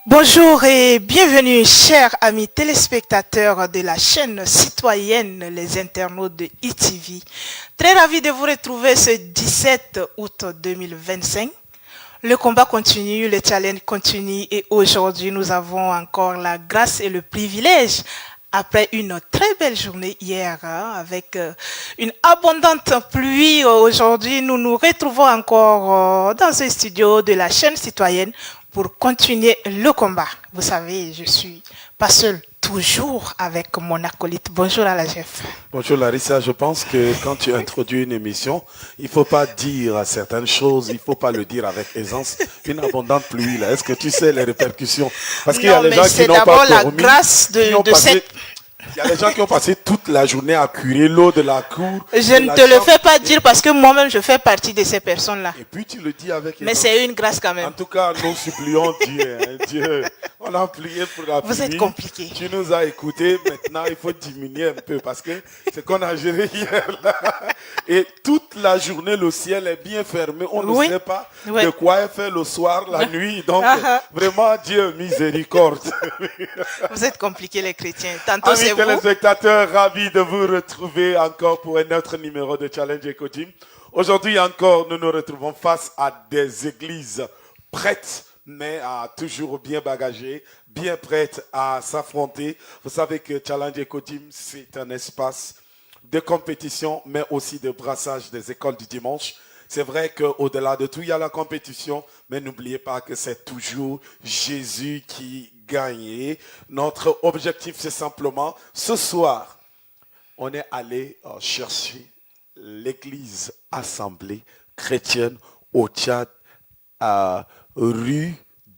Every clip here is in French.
Bonjour et bienvenue, chers amis téléspectateurs de la chaîne citoyenne Les Internautes de ITV. Très ravi de vous retrouver ce 17 août 2025. Le combat continue, le challenge continue et aujourd'hui nous avons encore la grâce et le privilège, après une très belle journée hier avec une abondante pluie, aujourd'hui nous nous retrouvons encore dans ce studio de la chaîne citoyenne pour continuer le combat. Vous savez, je suis pas seule, toujours avec mon acolyte. Bonjour à la chef. Bonjour Larissa, je pense que quand tu introduis une émission, il ne faut pas dire certaines choses, il ne faut pas le dire avec aisance. Une abondante pluie, là, est-ce que tu sais les répercussions? Parce qu'il y a les gens qui n'ont pas d'abord la grâce de cette... Il y a des gens qui ont passé toute la journée à curer l'eau de la cour. Je ne te le fais pas dire parce que moi-même je fais partie de ces personnes-là. Et puis tu le dis avec... Mais c'est une grâce quand même. En tout cas, nous supplions Dieu. Dieu, on a prié pour la pluie. Vous êtes compliqué. Tu nous as écoutés. Maintenant, il faut diminuer un peu parce que c'est qu'on a géré hier. Là. Et toute la journée, le ciel est bien fermé. On ne sait pas de quoi est fait le soir, la nuit. Donc, vraiment, Dieu, miséricorde. Vous êtes compliqués les chrétiens. Tantôt c'est vous. Téléspectateurs, ravis de vous retrouver encore pour un autre numéro de Challenge Eco-Gym. Aujourd'hui encore, nous nous retrouvons face à des églises prêtes, mais toujours bien bagagées, bien prêtes à s'affronter. Vous savez que Challenge Eco-Gym, c'est un espace de compétition, mais aussi de brassage des écoles du dimanche. C'est vrai qu'au-delà de tout, il y a la compétition, mais n'oubliez pas que c'est toujours Jésus qui gagne. Notre objectif, c'est simplement, ce soir, on est allé chercher l'église assemblée chrétienne au Tchad, à rue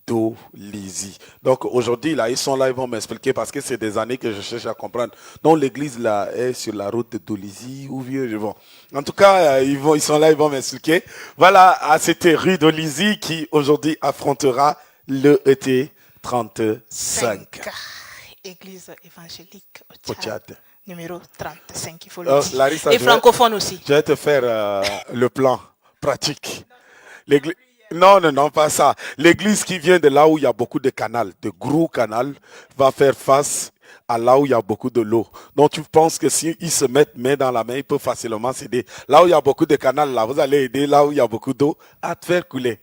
d'Olizy. Donc aujourd'hui, là, ils sont là, ils vont m'expliquer parce que c'est des années que je cherche à comprendre. Donc l'église là est sur la route d'Olizy ou vieux, je vois. En tout cas, ils sont là, ils vont m'expliquer. Voilà, c'était rue d'Olizy qui aujourd'hui affrontera le ET 35. Église évangélique Au Tchad. Numéro 35, il faut le dire. Larissa, et francophone aussi. Je vais te faire le plan pratique. Non, pas ça. L'église qui vient de là où il y a beaucoup de canaux, de gros canaux, va faire face à là où il y a beaucoup de l'eau. Donc tu penses que s'ils se mettent main dans la main, ils peuvent facilement s'aider. Là où il y a beaucoup de canaux, là, vous allez aider là où il y a beaucoup d'eau à te faire couler.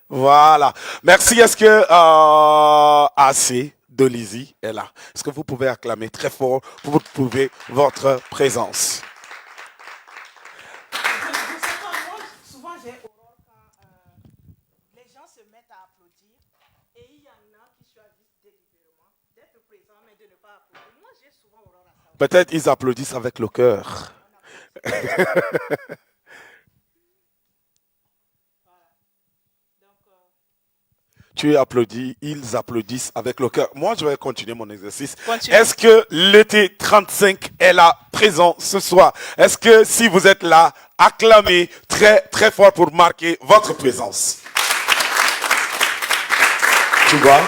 Voilà. Merci. Est-ce que AC d'Olizy est là? Est-ce que vous pouvez acclamer très fort pour prouver votre présence? Souvent j'ai horreur quand les gens se mettent à applaudir et il y en a qui choisissent délibérément d'être présents mais de ne pas applaudir. Moi j'ai souvent horreur à ça. Peut-être ils applaudissent avec le cœur. Tu applaudis, ils applaudissent avec le cœur. Moi, je vais continuer mon exercice. Est-ce que l'été 35 est là, présent ce soir? Est-ce que si vous êtes là, acclamez très, très fort pour marquer votre présence? Tu vois,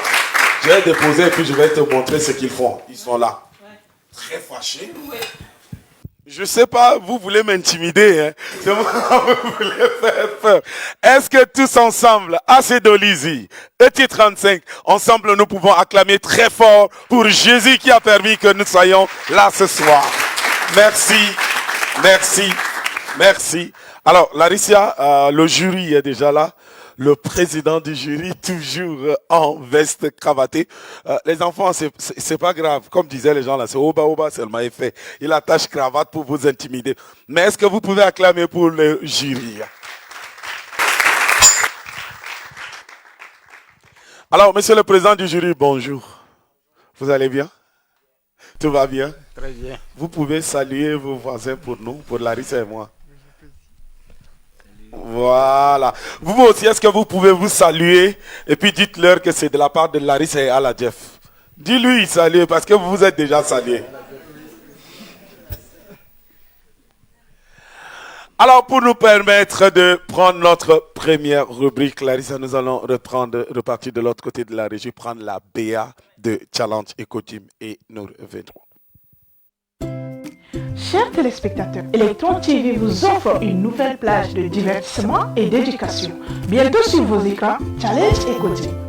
je vais déposer et puis je vais te montrer ce qu'ils font. Ils sont là. Très fâchés. Je sais pas, vous voulez m'intimider, hein? C'est moi, vous voulez faire peur. Est-ce que tous ensemble, AC d'Olizy, ET35, ensemble nous pouvons acclamer très fort pour Jésus qui a permis que nous soyons là ce soir. Merci, merci, merci. Alors, Larissa, le jury est déjà là. Le président du jury, toujours en veste cravatée. Les enfants, c'est pas grave. Comme disaient les gens là, c'est oba, seulement effet. Il attache cravate pour vous intimider. Mais est-ce que vous pouvez acclamer pour le jury? Alors, monsieur le président du jury, bonjour. Vous allez bien? Tout va bien? Très bien. Vous pouvez saluer vos voisins pour nous, pour Larissa et moi. Voilà. Vous aussi, est-ce que vous pouvez vous saluer et puis dites-leur que c'est de la part de Larissa et Ala Jeff. Dis-lui salut parce que vous vous êtes déjà salués. Alors, pour nous permettre de prendre notre première rubrique, Larissa, nous allons repartir de l'autre côté de la régie, prendre la BA de Challenge Eco-Gym et nous reviendrons. Chers téléspectateurs, Electron TV vous offre une nouvelle plage de divertissement et d'éducation. Bientôt sur vos écrans, Challenge Eco-Gym.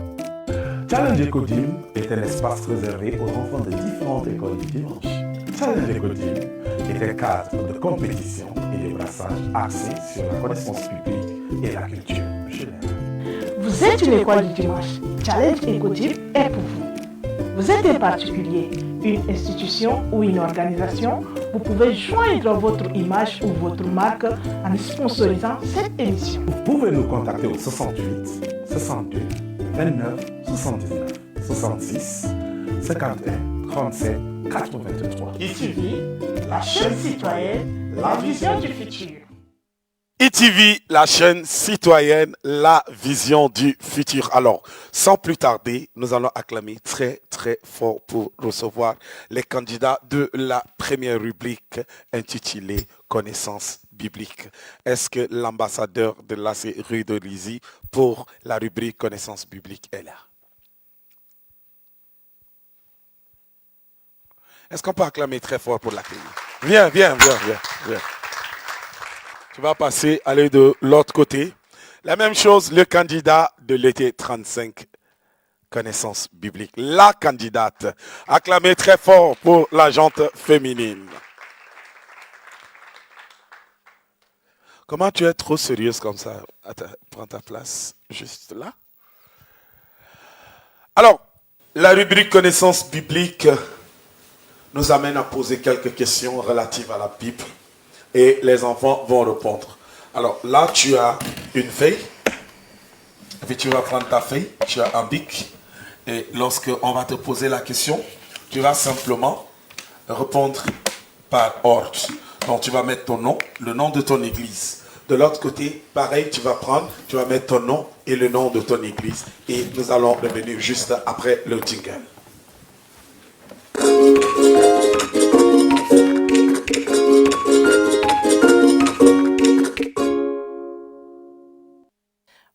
Challenge Ecodim est un espace réservé aux enfants de différentes écoles du dimanche. Challenge Ecodim est un cadre de compétition et de brassage axé sur la connaissance publique et la culture générale. Vous êtes une école du dimanche. Challenge Ecodim est pour vous. Vous êtes un particulier, une institution ou une organisation, vous pouvez joindre votre image ou votre marque en sponsorisant cette émission. Vous pouvez nous contacter au 68 62 29 79 66 51 37 83. ITV, la chaîne citoyenne, la vision du futur. ITV, la chaîne citoyenne, la vision du futur. Alors, sans plus tarder, nous allons acclamer très très fort pour recevoir les candidats de la première rubrique intitulée Connaissance biblique. Est-ce que l'ambassadeur de l'AC Rue de Lizy pour la rubrique Connaissance biblique est là? Est-ce qu'on peut acclamer très fort pour l'accueillir? Viens. Tu vas passer, aller de l'autre côté. La même chose, le candidat de l'été 35, connaissance biblique. La candidate. Acclamez très fort pour la jante féminine. Comment tu es trop sérieuse comme ça? Attends, prends ta place juste là. Alors, la rubrique connaissance biblique nous amène à poser quelques questions relatives à la Bible. Et les enfants vont répondre. Alors là, tu as une feuille. Et puis tu vas prendre ta feuille. Tu as un bic. Et lorsque on va te poser la question, tu vas simplement répondre par ordre. Donc tu vas mettre ton nom, le nom de ton église. De l'autre côté, pareil, tu vas mettre ton nom et le nom de ton église. Et nous allons revenir juste après le jingle.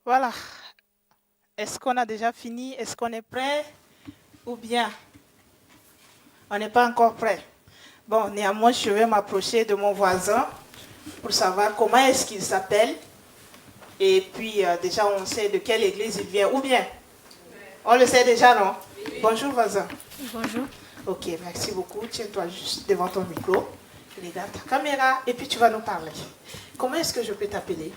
Voilà. Est-ce qu'on a déjà fini? Est-ce qu'on est prêt? Ou bien on n'est pas encore prêt? Bon, néanmoins, je vais m'approcher de mon voisin pour savoir comment est-ce qu'il s'appelle. Et puis, déjà, on sait de quelle église il vient. Ou bien, on le sait déjà, non? Oui. Bonjour, voisin. Bonjour. Ok, merci beaucoup. Tiens-toi juste devant ton micro. Regarde ta caméra et puis tu vas nous parler. Comment est-ce que je peux t'appeler?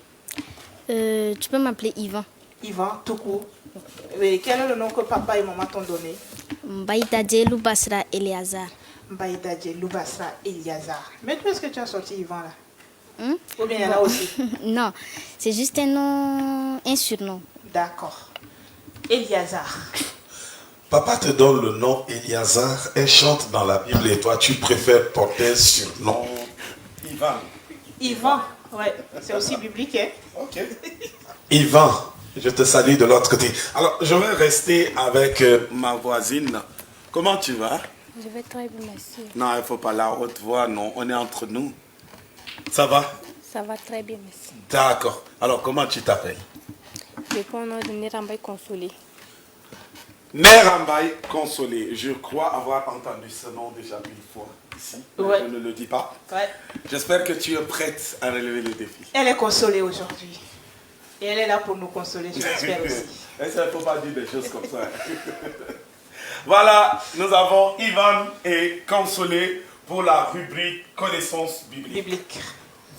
Tu peux m'appeler Yvan. Yvan, tout court. Et quel est le nom que papa et maman t'ont donné? Mbaïdadje Loubasra Eliazar. Mbaïdadje Loubasra Eliazar. Mais d'où est-ce que tu as sorti Yvan là? Ou bien il y en a Bon. aussi? Non, c'est juste un nom, un surnom. D'accord. Eliazar. Papa te donne le nom Eliazar et chante dans la Bible et toi tu préfères porter sur nom Ivan. Yvan, ouais, c'est aussi biblique, hein? Ok. Yvan, je te salue de l'autre côté. Alors, je vais rester avec ma voisine. Comment tu vas? Je vais très bien, merci. Non, il ne faut pas la haute voix, non. On est entre nous. Ça va? Ça va très bien, merci. D'accord. Alors, comment tu t'appelles? Je prends le nom de Nérambaï Consolé. Nérambaï Consolé. Je crois avoir entendu ce nom déjà une fois ici. Ouais. Je ne le dis pas. Ouais. J'espère que tu es prête à relever le défi. Elle est consolée aujourd'hui. Et elle est là pour nous consoler, je l'espère aussi. Il ne faut pas dire des choses comme ça. Voilà, nous avons Ivan et Consolé pour la rubrique Connaissance biblique.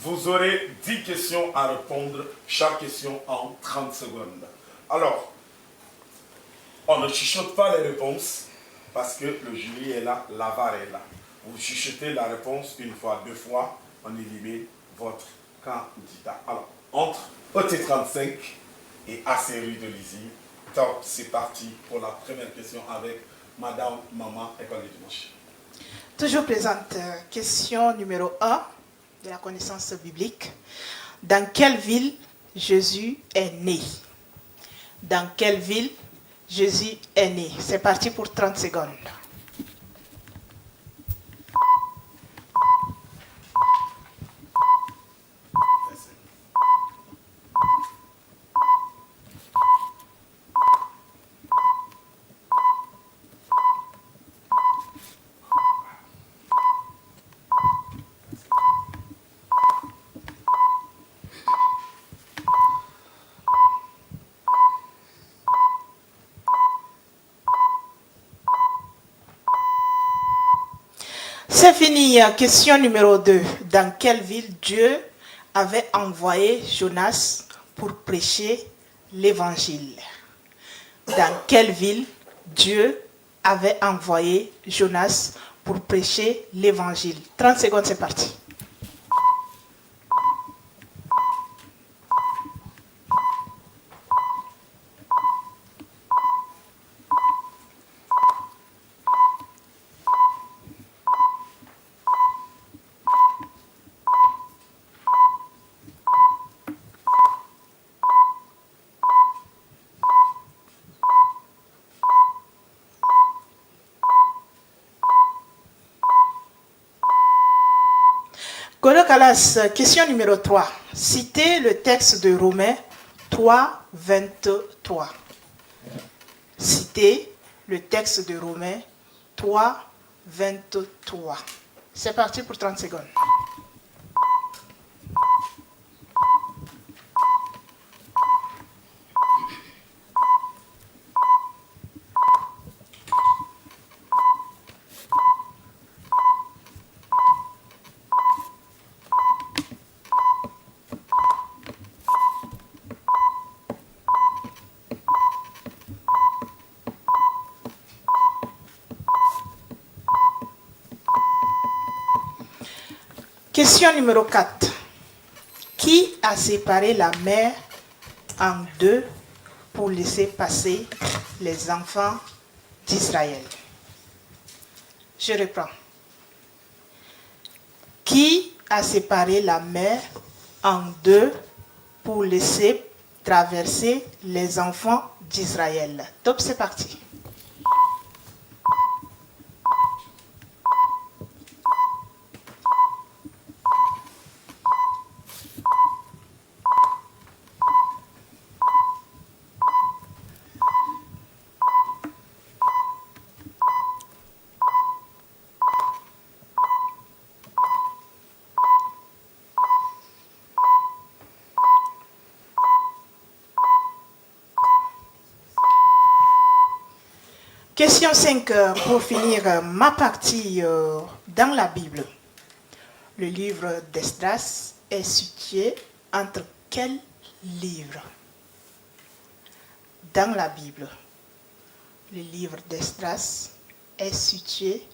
Vous aurez 10 questions à répondre, chaque question en 30 secondes. Alors, on ne chuchote pas les réponses parce que le jury est là, la VAR est là. Vous chuchotez la réponse une fois, deux fois, on élimine votre candidat. Alors, entre OT35 et AC Rue de Lizy, top, c'est parti pour la première question avec Madame Maman École du Dimanche. Toujours présente, question numéro 1 de la connaissance biblique. Dans quelle ville Jésus est né? Dans quelle ville Jésus est né? C'est parti pour 30 secondes. C'est fini. Question numéro 2. Dans quelle ville Dieu avait envoyé Jonas pour prêcher l'évangile? Dans quelle ville Dieu avait envoyé Jonas pour prêcher l'évangile? 30 secondes, c'est parti. Golo Kalas, question numéro 3. Citez le texte de Romains 3, 23. Citez le texte de Romains 3, 23. C'est parti pour 30 secondes. Question numéro 4. Qui a séparé la mer en deux pour laisser passer les enfants d'Israël? Je reprends. Qui a séparé la mer en deux pour laisser traverser les enfants d'Israël? Top, c'est parti. Question 5, pour finir ma partie dans la Bible. Le livre d'Esdras est situé entre quels livres? Dans la Bible, le livre d'Esdras est situé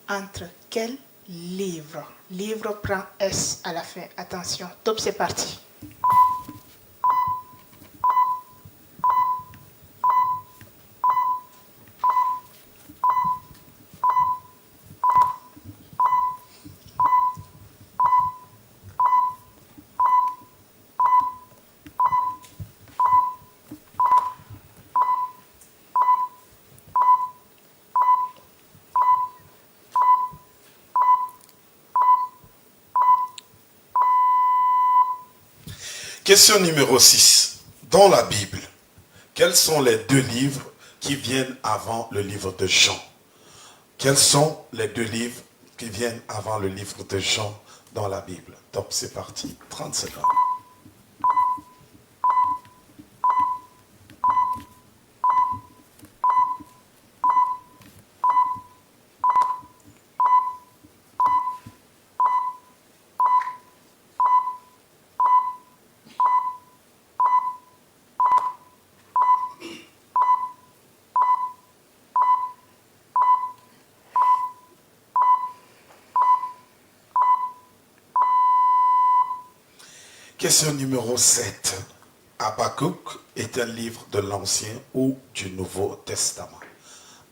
entre quels livres? Livre prend S à la fin. Attention, top, c'est parti. Question numéro 6. Dans la Bible, quels sont les deux livres qui viennent avant le livre de Jean? Quels sont les deux livres qui viennent avant le livre de Jean dans la Bible? Top, c'est parti. 30 secondes. Question numéro 7. Habakkuk est un livre de l'Ancien ou du Nouveau Testament?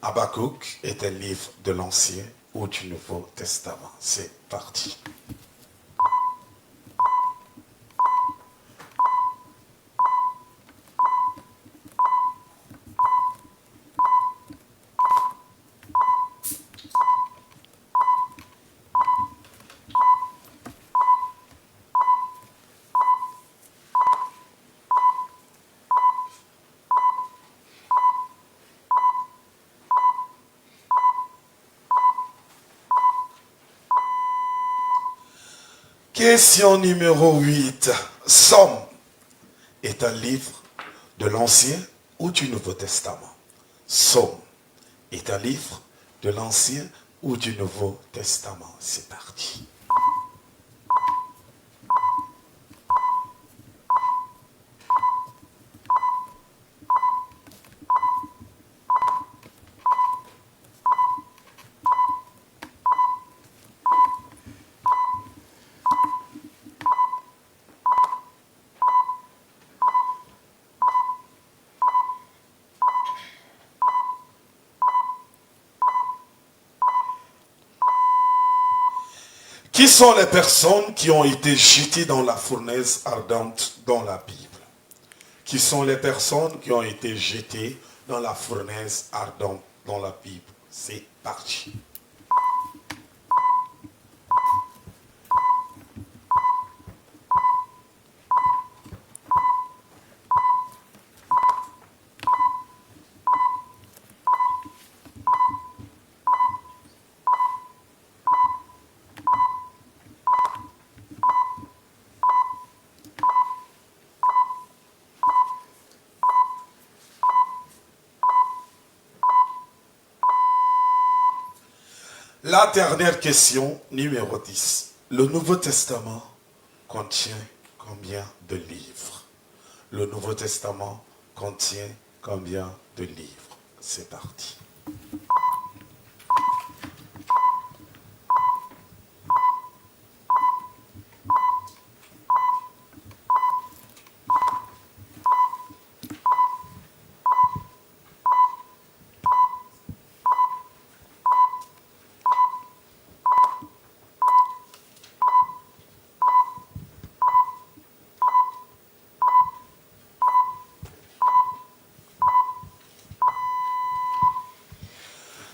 Habakkuk est un livre de l'Ancien ou du Nouveau Testament? C'est parti. Question numéro 8. Somme est un livre de l'Ancien ou du Nouveau Testament? Somme est un livre de l'Ancien ou du Nouveau Testament? C'est parti. Qui sont les personnes qui ont été jetées dans la fournaise ardente dans la Bible? Qui sont les personnes qui ont été jetées dans la fournaise ardente dans la Bible? C'est parti. La dernière question, numéro 10. Le Nouveau Testament contient combien de livres? Le Nouveau Testament contient combien de livres? C'est parti.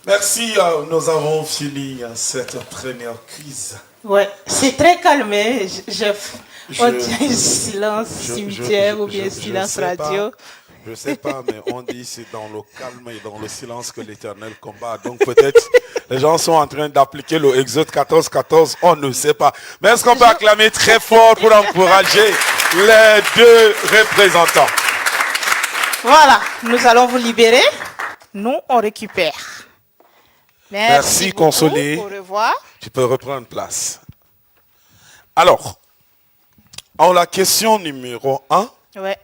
Merci, nous avons fini cette première quiz. Ouais, c'est très calmé, Jeff. On dirait silence cimetière ou bien silence radio. Je ne sais pas, mais on dit c'est dans le calme et dans le silence que l'Éternel combat. Donc peut-être les gens sont en train d'appliquer le Exode 14, 14, on ne sait pas. Mais est-ce qu'on peut acclamer très fort pour encourager les deux représentants? Voilà, nous allons vous libérer. Nous, on récupère. Merci beaucoup. Consolé. Au revoir. Tu peux reprendre place. Alors, en la question numéro 1, Ouais.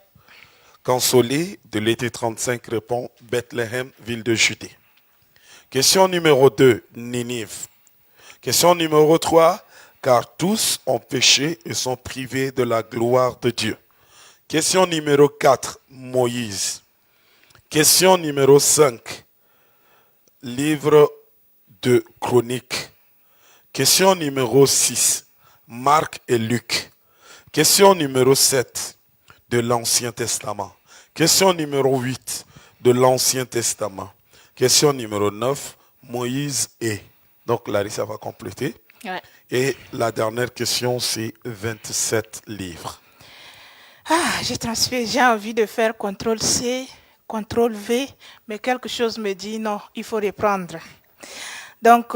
Consolé de l'été 35 répond Bethléem, ville de Judée. Question numéro 2, Ninive. Question numéro 3, car tous ont péché et sont privés de la gloire de Dieu. Question numéro 4, Moïse. Question numéro 5, livre de Chroniques. Question numéro 6, Marc et Luc. Question numéro 7, de l'Ancien Testament. Question numéro 8, de l'Ancien Testament. Question numéro 9, Moïse et. Donc Larissa va compléter. Ouais. Et la dernière question, c'est 27 livres. J'ai envie de faire CTRL-C, CTRL-V, mais quelque chose me dit non, il faut reprendre. Donc,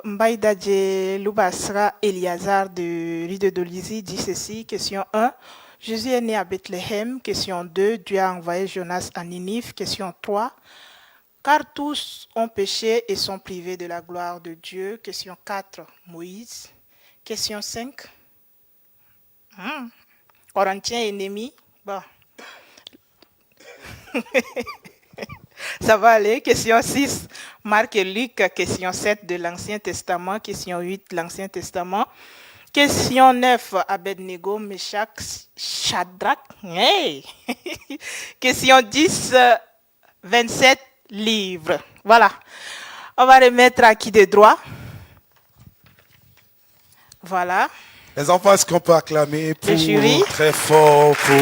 Mbaïdadje Loubasra Eliazar de Rue de Dolizy dit ceci. Question 1. Jésus est né à Bethléem. Question 2. Dieu a envoyé Jonas à Ninive. Question 3. Car tous ont péché et sont privés de la gloire de Dieu. Question 4. Moïse. Question 5. Corinthiens ennemis. Bon. Ça va aller. Question 6, Marc et Luc. Question 7 de l'Ancien Testament. Question 8, l'Ancien Testament. Question 9, Abednego, Meshach, Shadrach. Hey. Question 10, 27 livres. Voilà. On va remettre à qui de droit. Voilà. Les enfants, est-ce qu'on peut acclamer pour Le jury. Très fort pour.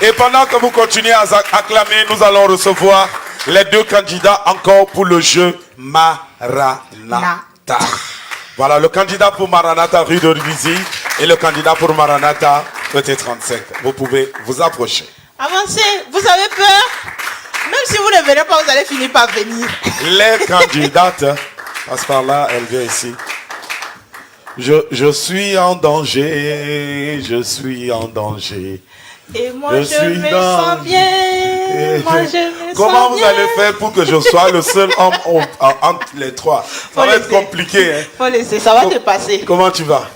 Et pendant que vous continuez à acclamer, nous allons recevoir les deux candidats encore pour le jeu Maranatha. Voilà, le candidat pour Maranatha, rue de Rivizy, et le candidat pour Maranatha, PT35. Vous pouvez vous approcher. Avancez, vous avez peur? Même si vous ne venez pas, vous allez finir par venir. Les candidates, passe par là, elle vient ici. Je suis en danger, je suis en danger. Et moi je me sens bien. Moi je me Comment sens vous allez faire pour que je sois le seul homme entre les trois? Ça va être compliqué. Hein? Faut laisser, ça va te passer. Comment tu vas?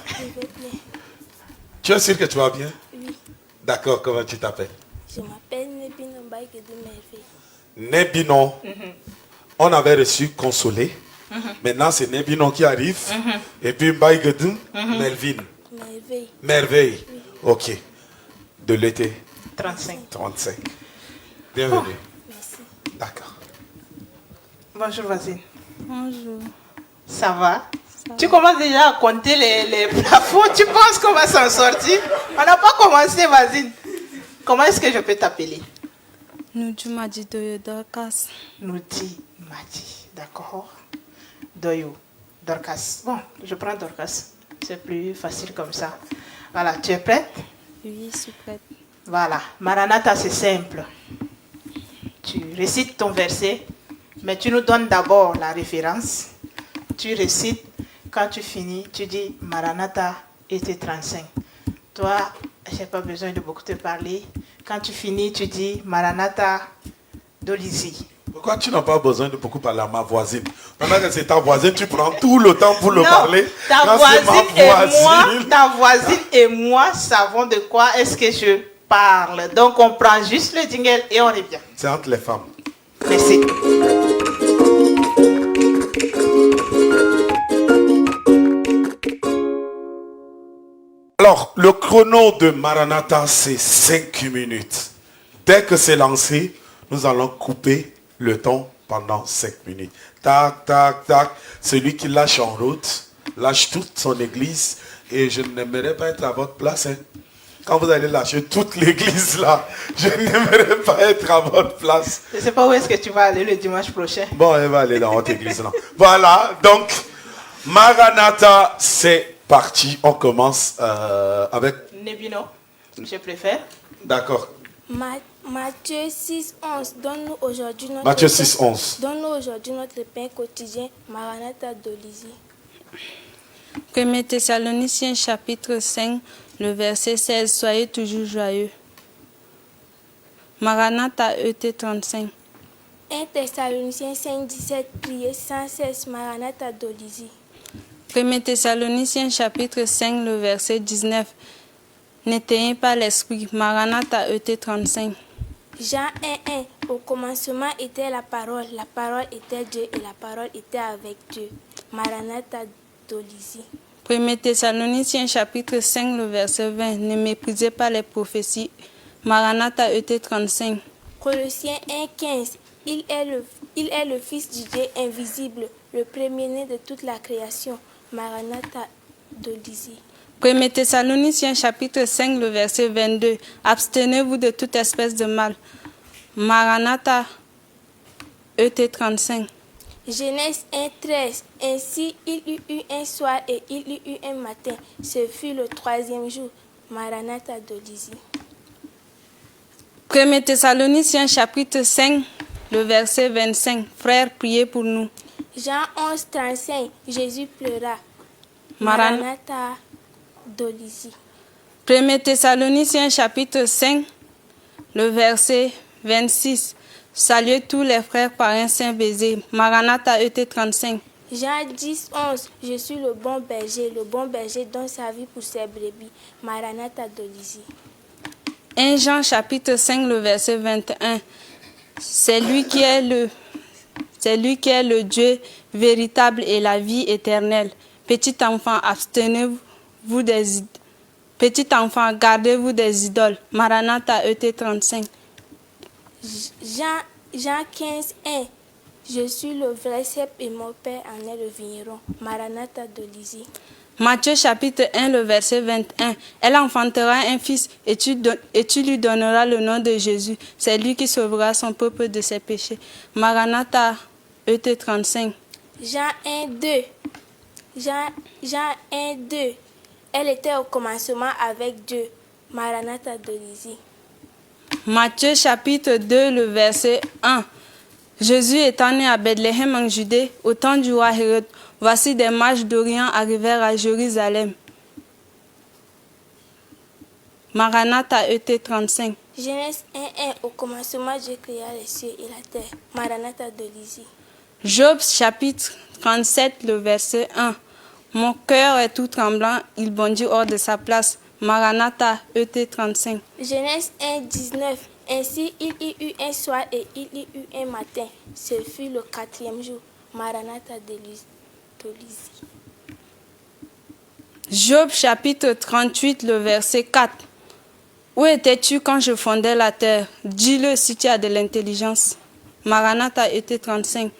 Tu es sûr que tu vas bien? Oui. D'accord, comment tu t'appelles? Je m'appelle Nebino Mbaïgedou Merveille. Nebino. On avait reçu Consolé. Maintenant, c'est Nebino qui arrive. Et puis Mbaïgedou, Melvin. Merveille. Merveille. Oui. Ok. De l'été 35. 35. Bienvenue. Merci. D'accord. Bonjour voisine. Bonjour. Ça va? Tu commences déjà à compter les plafonds. Tu penses qu'on va s'en sortir? On n'a pas commencé, voisine. Comment est-ce que je peux t'appeler? Nuju Madi Doyo Dorcas. Nuti Madi. D'accord. Doyo Dorcas. Bon, je prends Dorcas. C'est plus facile comme ça. Voilà, tu es prête? Oui, je suis prête. Voilà. Maranatha, c'est simple. Tu récites ton verset, mais tu nous donnes d'abord la référence. Tu récites. Quand tu finis, tu dis Maranatha était 35. Toi, je n'ai pas besoin de beaucoup te parler. Quand tu finis, tu dis Maranatha d'Olizy. Pourquoi tu n'as pas besoin de beaucoup parler à ma voisine? Pendant que c'est ta voisine, tu prends tout le temps pour le parler. Ta voisine et moi savons de quoi est-ce que je parle. Donc on prend juste le jingle et on revient. C'est entre les femmes. Merci. Alors, le chrono de Maranatha, c'est 5 minutes. Dès que c'est lancé, nous allons couper le temps pendant 5 minutes. Tac, tac, tac. Celui qui lâche en route, lâche toute son église. Et je n'aimerais pas être à votre place. Hein. Quand vous allez lâcher toute l'église là, je n'aimerais pas être à votre place. Je ne sais pas où est-ce que tu vas aller le dimanche prochain. Bon, elle va aller dans votre église là. Voilà, donc, Maranatha, c'est parti. On commence avec... Nebino, je préfère. D'accord. Matthieu 6, 11. Donne-nous aujourd'hui notre Matthieu 6, 11. Donne-nous aujourd'hui notre pain quotidien. Maranatha d'Olizy. 1 Thessaloniciens chapitre 5, le verset 16. Soyez toujours joyeux. Maranatha ET 35. 1 Thessaloniciens 5, 17. Priez sans cesse. Maranatha d'Olizy. 1 Thessaloniciens chapitre 5, le verset 19. N'éteignez pas l'esprit. Maranatha ET 35. Jean 1, 1. Au commencement était la parole était Dieu et la parole était avec Dieu. Maranatha d'Olizy. 1 Thessaloniciens chapitre 5, le verset 20. Ne méprisez pas les prophéties. Maranatha ET 35. Colossiens 1, 15. Il est le Fils du Dieu invisible, le premier-né de toute la création. Maranatha d'Olizy. 1 Thessaloniciens chapitre 5, le verset 22. Abstenez-vous de toute espèce de mal. Maranatha ET 35. Genèse 1, 13. Ainsi il y eut un soir et il y eut un matin. Ce fut le 3e jour. Maranatha d'Olizy. 1 Thessaloniciens chapitre 5, le verset 25. Frères, priez pour nous. Jean 11, 35. Jésus pleura. Maranatha d'Olizy. 1 Thessaloniciens chapitre 5, le verset 26. Saluez tous les frères par un saint baiser. Maranatha ET 35. Jean 10, 11. Je suis le bon berger donne sa vie pour ses brebis. Maranatha d'Olizy. 1 Jean chapitre 5, le verset 21. C'est lui qui est le Dieu véritable et la vie éternelle. Petit enfant, abstenez-vous des Petit enfant, gardez-vous des idoles. Maranatha ET 35. Jean 15, 1. Je suis le vrai cep et mon père en est le vigneron. Maranatha d'Olizy. Matthieu chapitre 1, le verset 21. Elle enfantera un fils et tu lui donneras le nom de Jésus. C'est lui qui sauvera son peuple de ses péchés. Maranatha ET 35. Jean 1, 2. Jean 1, 2. Elle était au commencement avec Dieu. Maranatha d'Olizy. Matthieu chapitre 2, le verset 1. Jésus étant né à Bethléem en Judée, au temps du roi Hérode, voici des mages d'Orient arrivèrent à Jérusalem. Maranatha ET 35. Genèse 1:1. Au commencement, Dieu créa les cieux et la terre. Maranatha de Lizzie. Job chapitre 37, le verset 1. Mon cœur est tout tremblant, il bondit hors de sa place. Maranatha ET 35. Genèse 1:19. Ainsi il y eut un soir et il y eut un matin. Ce fut le 4e jour. Maranatha de Lizzie. Job chapitre 38, le verset 4. Où étais-tu quand je fondais la terre? Dis-le si tu as de l'intelligence. Maranatha ET 35.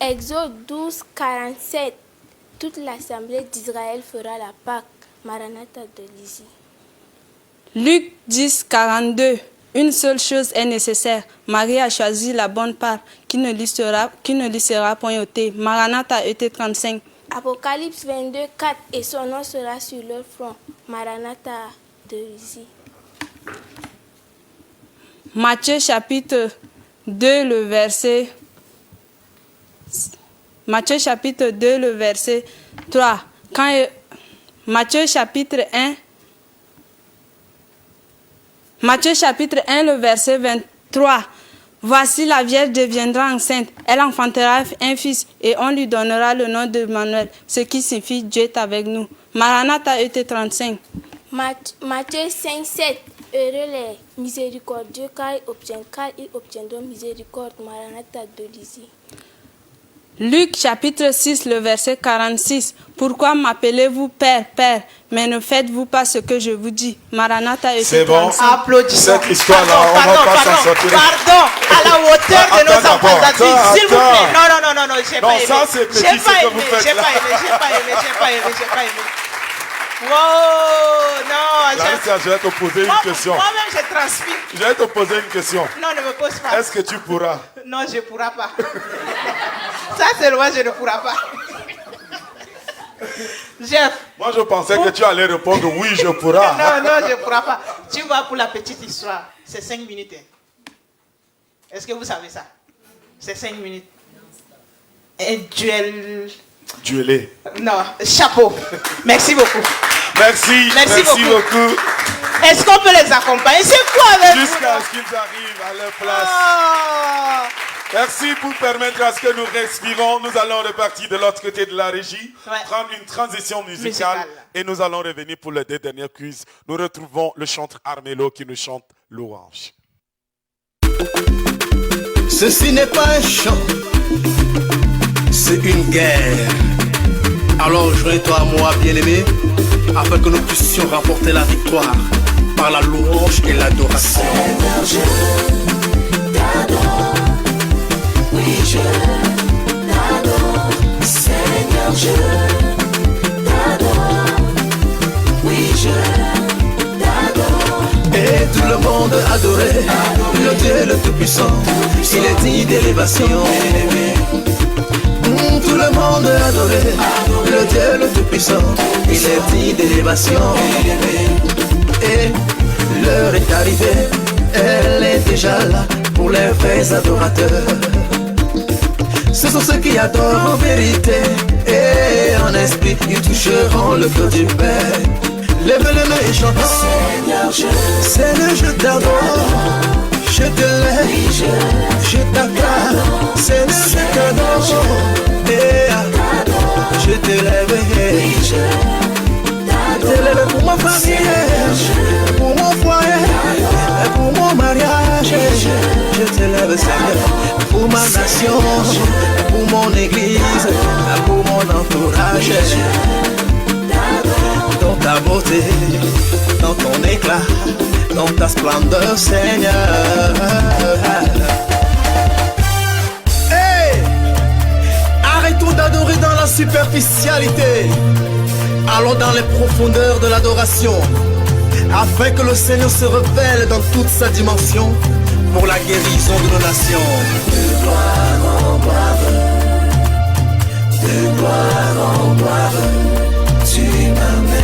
Exode 12:47. Toute l'assemblée d'Israël fera la Pâque. Maranatha de Lizzie. Luc 10, 42. Une seule chose est nécessaire. Marie a choisi la bonne part qui ne lui sera point ôtée. Maranatha ET 35. Apocalypse 22:4. Et son nom sera sur leur front. Maranatha de Lizzie. Matthieu chapitre 2, le verset 3. Matthieu chapitre 1, le verset 23. Voici la Vierge deviendra enceinte, elle enfantera un fils et on lui donnera le nom d'Emmanuel, ce qui signifie Dieu est avec nous. Maranatha ET 35. Matthieu 5:7. Heureux les miséricordieux car ils obtiendront miséricorde. Maranatha de Lizzie. Luc chapitre 6, le verset 46. Pourquoi m'appelez-vous Père, Père, mais ne faites-vous pas ce que je vous dis? Maranatha ET 35. C'est bon. Applaudissons. Cette histoire-là, on va pas s'en sortir. Pardon, à la hauteur de nos enfants d'Afrique, s'il vous plaît. Non, j'ai pas aimé. ça, c'est petit, J'ai ce pas que aimé, vous faites j'ai là. pas aimé. Wow, non. Larissa, je vais te poser une question. Moi-même, je transpire. Je vais te poser une question. Non, ne me pose pas. Est-ce que tu pourras? Non, je ne pourrai pas. Ça, c'est loin, je ne pourrai pas. Jeff. Moi, je pensais que tu allais répondre oui, je pourrai. Non, je ne pourrai pas. Tu vois, pour la petite histoire, c'est 5 minutes. Est-ce que vous savez ça? C'est 5 minutes. Un duel. Duelé. Non, chapeau. Merci beaucoup. Merci beaucoup. Est-ce qu'on peut les accompagner? C'est quoi avec Jusqu'à ce qu'ils arrivent à leur place. Oh. Merci pour permettre à ce que nous respirons. Nous allons repartir de l'autre côté de la régie, Ouais. prendre une transition musicale et nous allons revenir pour le dernier quiz. Nous retrouvons le chanteur Armello qui nous chante Louange. Ceci n'est pas un chant, c'est une guerre. Alors joins-toi à moi, bien-aimé, afin que nous puissions remporter la victoire par la louange et l'adoration. Seigneur, je t'adore. Oui, je t'adore. Seigneur, je t'adore. Oui, je t'adore. Et tout le monde adorait le Dieu le Tout-Puissant. Il est dit d'élévation. Tout le monde adorait le Dieu le Tout-Puissant. Il est dit d'élévation. Et l'heure est arrivée, elle est déjà là pour les vrais adorateurs. Ce sont ceux qui adorent en vérité et en esprit, ils toucheront le cœur du Père. Lève les mains et chante. Seigneur, je t'adore. Je te lève, je t'acclame. Seigneur, je t'adore. Je te lève. Je te lève pour ma famille, pour mon foyer, pour mon mariage. Je te lève, Seigneur, pour ma nation, pour mon église, pour mon entourage. Dans ta beauté, dans ton éclat, dans ta splendeur, Seigneur. Hey! Arrêtons d'adorer dans la superficialité. Allons dans les profondeurs de l'adoration, afin que le Seigneur se révèle dans toute sa dimension pour la guérison de nos nations. De gloire en gloire, de gloire en gloire, tu m'amènes,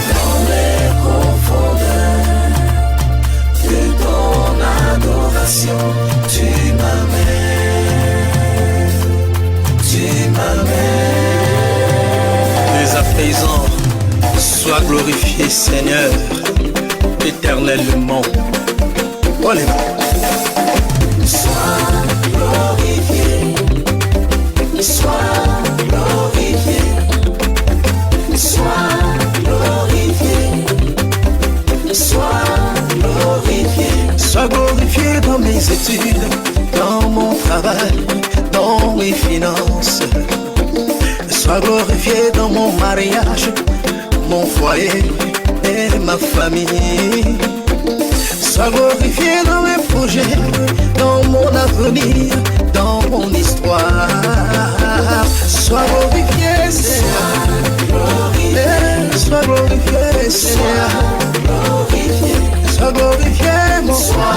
dans les Sois glorifié, Seigneur, éternellement. On est Sois glorifié, sois glorifié, sois glorifié, sois glorifié. Sois glorifié dans mes études, dans mon travail, dans mes finances. Sois glorifié dans mon mariage, mon foyer et ma famille. Sois glorifié dans mes projets, dans mon avenir, dans mon histoire. Sois glorifié, Seigneur. Sois glorifié, Seigneur. Sois glorifié, mon roi.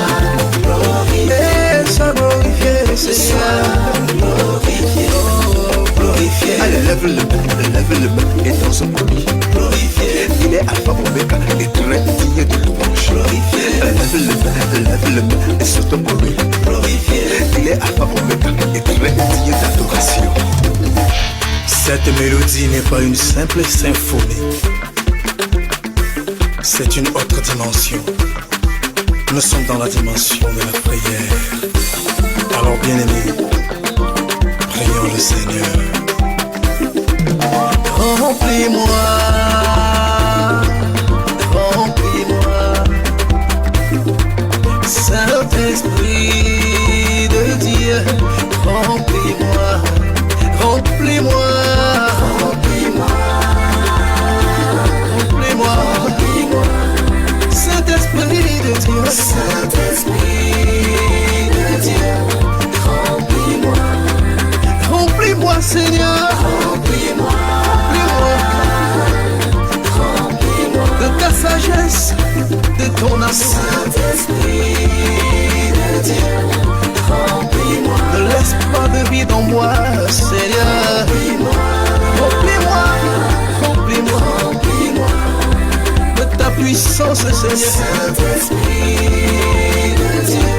Sois glorifié, Seigneur. Glorifié. Allez, lève le main et danse pour lui. Glorifié. Il est alpha oméga et très digne de louange. Glorifié. Lève le main et saute pour lui. Glorifié. Il est alpha oméga et très digne d'adoration. Cette mélodie n'est pas une simple symphonie. C'est une autre dimension. Nous sommes dans la dimension de la prière. Alors bien-aimés, prions le Seigneur. Remplis-moi, remplis-moi, Saint-Esprit de Dieu, remplis-moi, remplis-moi, remplis-moi, remplis-moi, remplis-moi, Saint-Esprit de Dieu, Saint-Esprit de Dieu, remplis-moi, remplis-moi, Seigneur, remplis-moi. De ta sagesse, de ton amour, Saint-Esprit de Dieu, remplis-moi. De l'espoir de vie dans moi, Seigneur, remplis-moi, remplis-moi, remplis-moi. De ta puissance, Seigneur, Saint-Esprit de Dieu,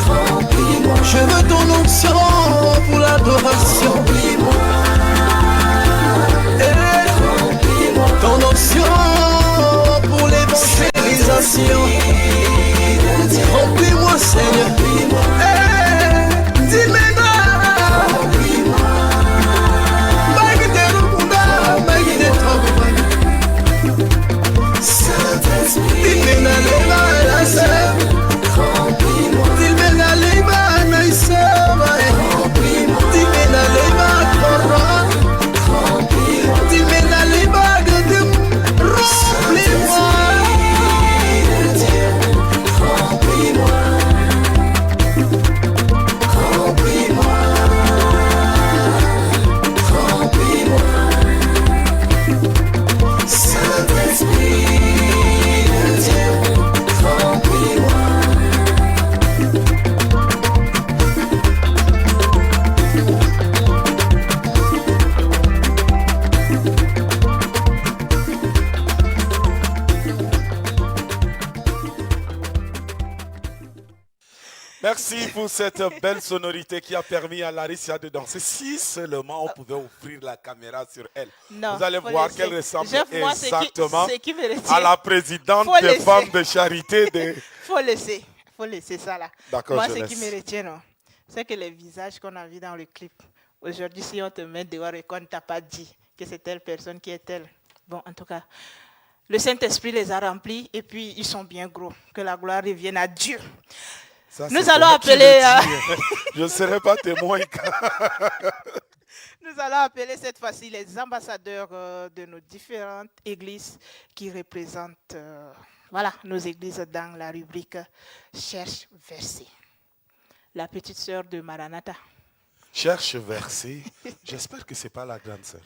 remplis-moi. Je veux ton onction pour l'adoration, remplis-moi. Ton onction pour l'évangélisation. Remplis-moi, Seigneur. Dis-moi. Saint-Esprit, Merci pour cette belle sonorité qui a permis à Larissa de danser. Si seulement on pouvait offrir la caméra sur elle. Non, vous allez voir qu'elle ressemble exactement à la présidente des femmes de charité. Faut laisser ça là. D'accord, moi, ce qui me retient, non, c'est que les visages qu'on a vus dans le clip. Aujourd'hui, si on te met dehors et qu'on ne t'a pas dit que c'est telle personne qui est telle. Bon, en tout cas, le Saint-Esprit les a remplis et puis ils sont bien gros. Que la gloire revienne à Dieu. Ça, nous allons appeler... Je ne serai pas témoin. Nous allons appeler cette fois-ci les ambassadeurs de nos différentes églises qui représentent nos églises dans la rubrique Cherche verset. La petite sœur de Maranatha. Cherche verset. J'espère que ce n'est pas la grande sœur.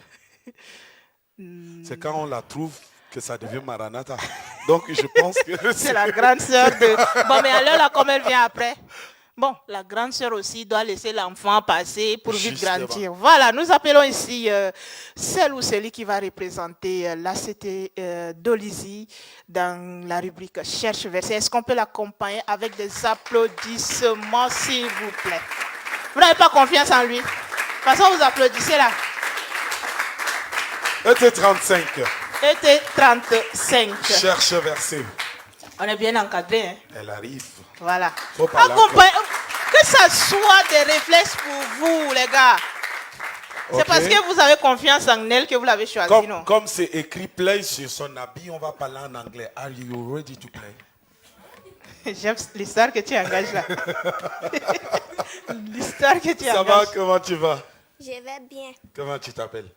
C'est quand on la trouve que ça devient Maranatha. Donc je pense que c'est la grande sœur de... Bon, mais alors là, comme elle vient après, bon, la grande sœur aussi doit laisser l'enfant passer pour vite grandir. Voilà, nous appelons ici celle ou celui qui va représenter l'ACT d'Olizy dans la rubrique Cherche verset. Est-ce qu'on peut l'accompagner avec des applaudissements, s'il vous plaît? Vous n'avez pas confiance en lui? De toute façon, vous applaudissez là. ET35. était 35. Cherche verset. On est bien encadré. Hein? Elle arrive. Voilà. Faut parler Que ça soit des réflexes pour vous, les gars. C'est parce que vous avez confiance en elle que vous l'avez choisi, non? Comme c'est écrit play sur son habit, on va parler en anglais. Are you ready to play? J'aime l'histoire que tu engages là. L'histoire que tu engages. Ça va, comment tu vas? Je vais bien. Comment tu t'appelles?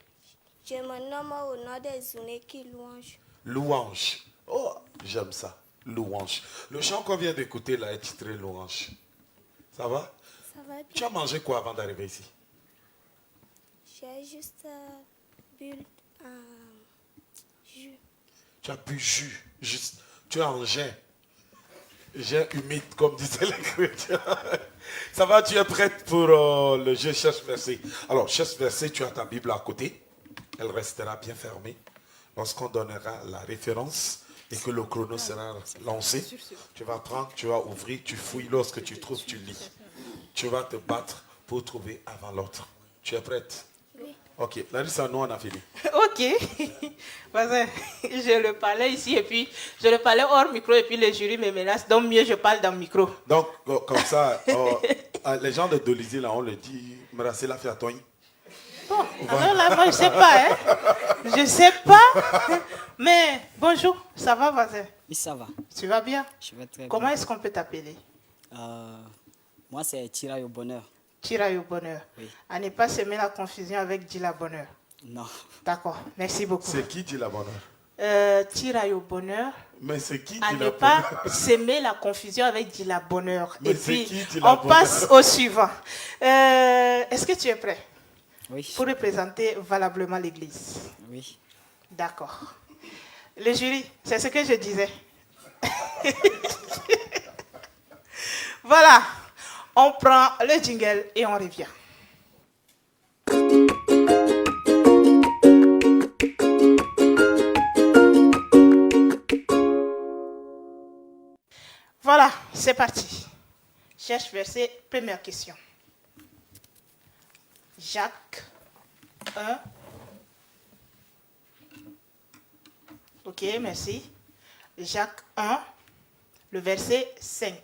Je me nomme au nom des Zuneki Louange. Louange. Oh, j'aime ça. Louange. Le chant qu'on vient d'écouter là est titré Louange. Ça va? Ça va bien. Tu as mangé quoi avant d'arriver ici? J'ai juste bu jus. Tu as bu jus. Juste. Tu es en jet. Jet humide, comme disaient les chrétiens. Ça va, tu es prête pour le jeu cherche verset. Alors, cherche verset, tu as ta Bible à côté. Elle restera bien fermée. Lorsqu'on donnera la référence et que le chrono sera lancé, tu vas prendre, tu vas ouvrir, tu fouilles. Lorsque tu trouves, tu lis. Tu vas te battre pour trouver avant l'autre. Tu es prête? Oui. Ok, Larissa, nous on a fini. Ok. Parce que je le parlais ici et puis je le parlais hors micro et puis le jury me menace. Donc mieux je parle dans le micro. Donc, comme ça, les gens de Dolisie, là, on le dit, Merassé la fiatogne. Bon, alors là, moi, je sais pas, hein. Je sais pas. Mais bonjour, ça va, voisin? Oui, ça va. Tu vas bien? Je vais très Comment bien. est-ce qu'on peut t'appeler? Moi, c'est Tiraille au bonheur. Tiraille au bonheur. Oui. À ne pas semer la confusion avec Dila bonheur. Non. D'accord, merci beaucoup. C'est qui dit la bonheur? Tiraille au bonheur. Mais c'est qui À dit ne la pas bonheur? semer la confusion avec Dila bonheur. Mais Et c'est puis, qui dit la on bonheur? passe au suivant. Est-ce que tu es prêt? Oui. Pour représenter valablement l'Église? Oui. D'accord. Le jury, c'est ce que je disais. Voilà, on prend le jingle et on revient. Voilà, c'est parti. Cherche verset, première question. Jacques 1. Ok, merci. Jacques 1, le verset 5.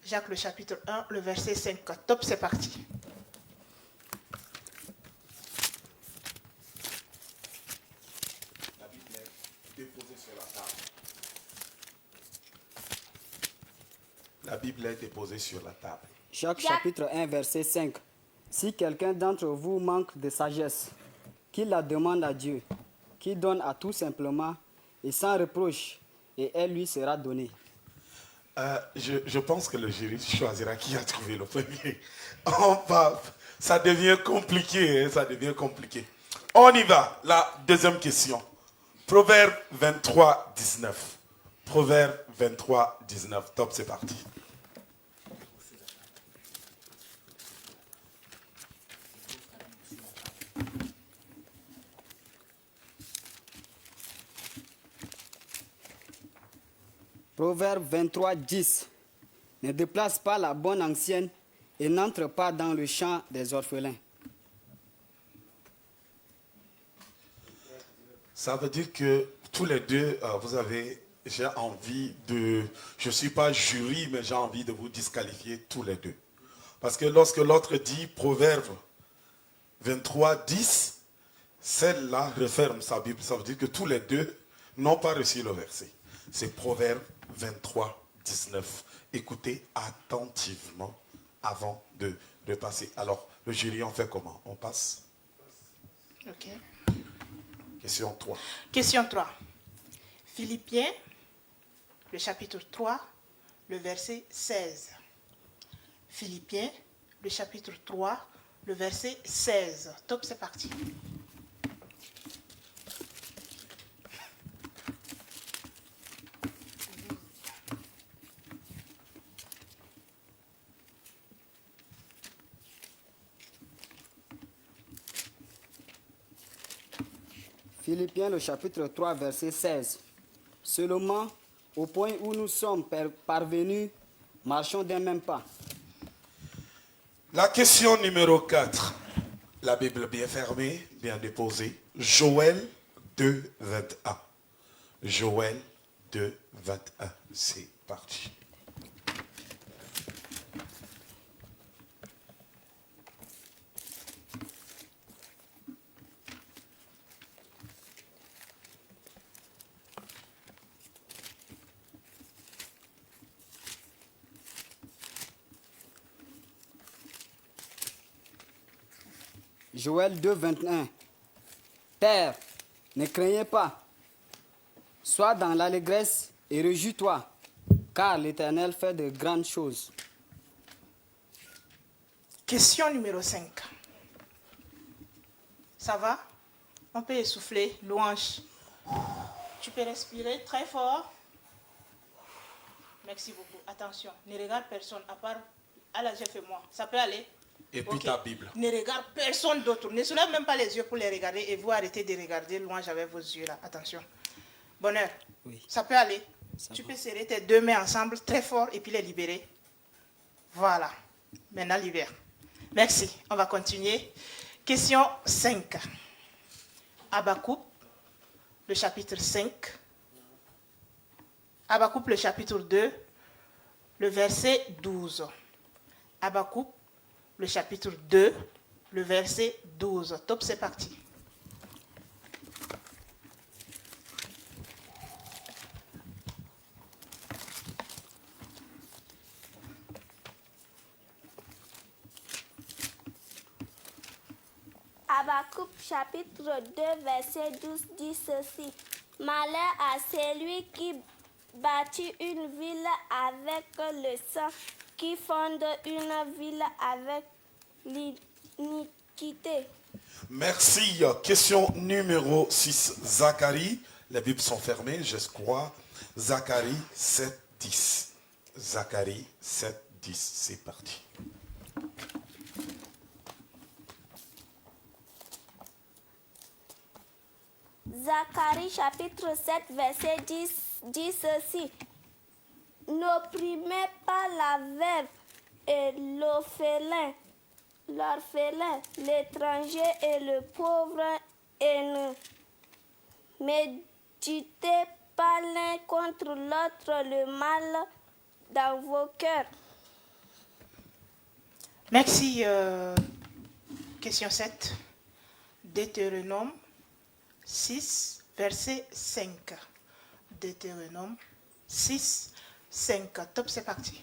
Jacques, le chapitre 1, le verset 5. Top, c'est parti. La Bible est déposée sur la table. La Bible est déposée sur la table. Jacques chapitre 1, verset 5. Si quelqu'un d'entre vous manque de sagesse, qu'il la demande à Dieu, qui donne à tout simplement et sans reproche, et elle lui sera donnée. Je pense que le jury choisira qui a trouvé le premier. Ça devient compliqué, hein, ça devient compliqué. On y va. La deuxième question. Proverbe 23, 19. Proverbe 23, 19. Top, c'est parti. Proverbe 23, 10. Ne déplace pas la bonne ancienne et n'entre pas dans le champ des orphelins. Ça veut dire que tous les deux, j'ai envie de, je ne suis pas jury, mais j'ai envie de vous disqualifier tous les deux. Parce que lorsque l'autre dit Proverbe 23, 10, celle-là referme sa Bible. Ça veut dire que tous les deux n'ont pas reçu le verset. C'est Proverbe 23, 19. Écoutez attentivement avant de passer. Alors, le jury, on fait comment? On passe? Ok. Question 3. Question 3. Philippiens, le chapitre 3, le verset 16. Philippiens, le chapitre 3, le verset 16. Top, c'est parti. Philippiens, le chapitre 3, verset 16. Seulement, au point où nous sommes parvenus, marchons d'un même pas. La question numéro 4. La Bible bien fermée, bien déposée. Joël 2, 21. Joël 2, 21. C'est parti. Joël 2, 21. Terre, ne craignez pas. Sois dans l'allégresse et réjouis-toi, car l'Éternel fait de grandes choses. Question numéro 5. Ça va? On peut essouffler. Louange. Tu peux respirer très fort. Merci beaucoup. Attention, ne regarde personne à part Allah, j'ai fait moi. Ça peut aller? Et puis ta Bible. Ne regarde personne d'autre. Ne soulève même pas les yeux pour les regarder et vous arrêtez de regarder louange avec vos yeux là. Attention. Bonheur. Oui. Ça peut aller. Ça tu va. peux serrer tes deux mains ensemble très fort et puis les libérer. Voilà. Maintenant, libère. Merci. On va continuer. Question 5. Habakkuk, le chapitre 5. Habakkuk, le chapitre 2, le verset 12. Habakkuk, le chapitre 2, le verset 12. Top, c'est parti. Habakkuk chapitre 2 verset 12 dit ceci. Malheur à celui qui bâtit une ville avec le sang, qui fonde une ville avec l'iniquité. Merci. Question numéro 6. Zacharie. Les Bibles sont fermées, je crois. Zacharie 7, 10. Zacharie 7, 10. C'est parti. Zacharie chapitre 7 verset 10 dit ceci. N'opprimez pas la veuve et l'orphelin, l'étranger et le pauvre, et ne méditez pas l'un contre l'autre le mal dans vos cœurs. Merci. Question 7. Deutéronome 6, verset 5. Deutéronome 6, 5. Top, c'est parti.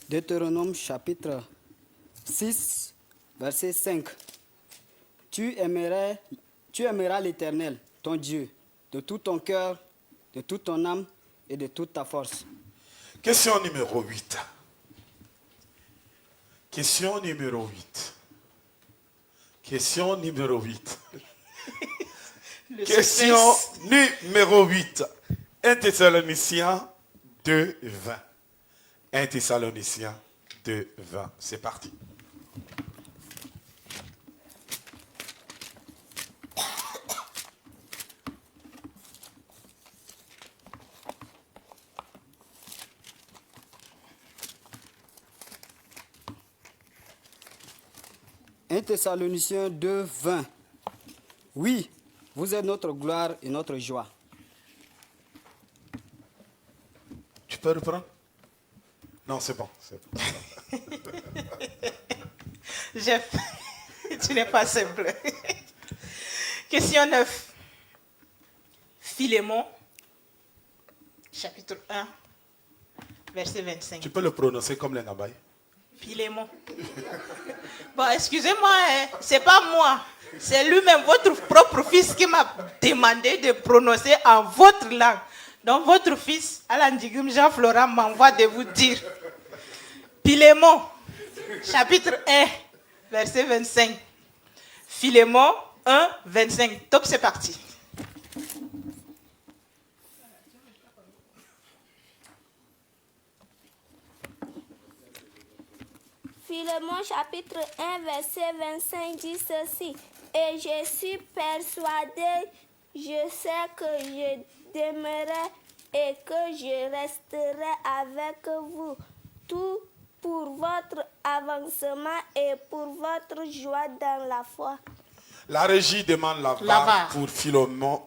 Deutéronome chapitre 6, verset 5. Tu aimeras l'Éternel, ton Dieu, de tout ton cœur, de toute ton âme et de toute ta force. Question numéro 8. Question numéro 8. Question numéro 8. Question numéro 8. 1 Thessaloniciens 2, 20. 1 Thessaloniciens 2, 20. C'est parti. « 1 Thessaloniciens 2, 20. Oui, vous êtes notre gloire et notre joie. » Tu peux reprendre? Non, c'est bon. Tu n'es pas simple. Question 9. Philémon, chapitre 1, verset 25. Tu peux le prononcer comme les Nabaï? Philémon. Bon, excusez-moi, hein, c'est pas moi. C'est lui-même, votre propre fils, qui m'a demandé de prononcer en votre langue. Donc, votre fils, Alan Digim Jean Florent, m'envoie de vous dire. Philémon, chapitre 1, verset 25. Philémon 1, 25. Top, c'est parti. Philémon chapitre 1 verset 25 dit ceci. Et je suis persuadé, je sais que je demeurerai et que je resterai avec vous tout pour votre avancement et pour votre joie dans la foi. La régie demande la La VAR VAR. pour Philémon.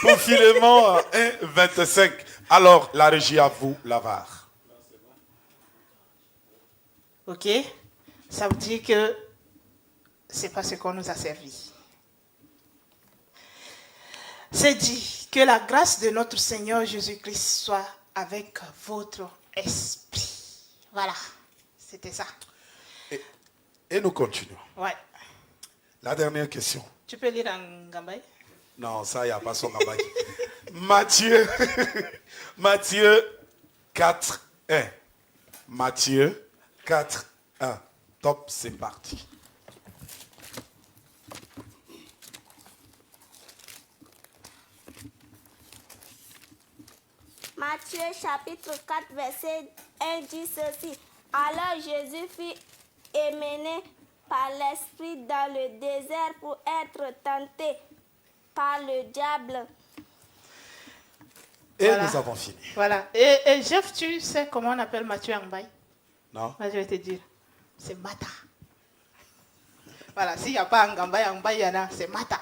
Pour Philémon 1, 25. Alors, la régie à vous, la VAR. Ok? Ça veut dire que c'est pas ce qu'on nous a servi. C'est dit que la grâce de notre Seigneur Jésus-Christ soit avec votre esprit. Voilà, c'était ça. Et nous continuons. Ouais. La dernière question. Tu peux lire en Gambay? Non, ça, il n'y a pas son travail. Matthieu, Matthieu 4, 1. Matthieu 4, 1. Top, c'est parti. Matthieu chapitre 4 verset 1 dit ceci. Alors Jésus fut emmené par l'Esprit dans le désert pour être tenté par le diable. Et Voilà. nous avons fini. Voilà. Et Jeff, tu sais comment on appelle Mathieu en bail? Non? Moi, je vais te dire. C'est Mata. Voilà, s'il n'y a pas en Gambay, il y en a, c'est Mata.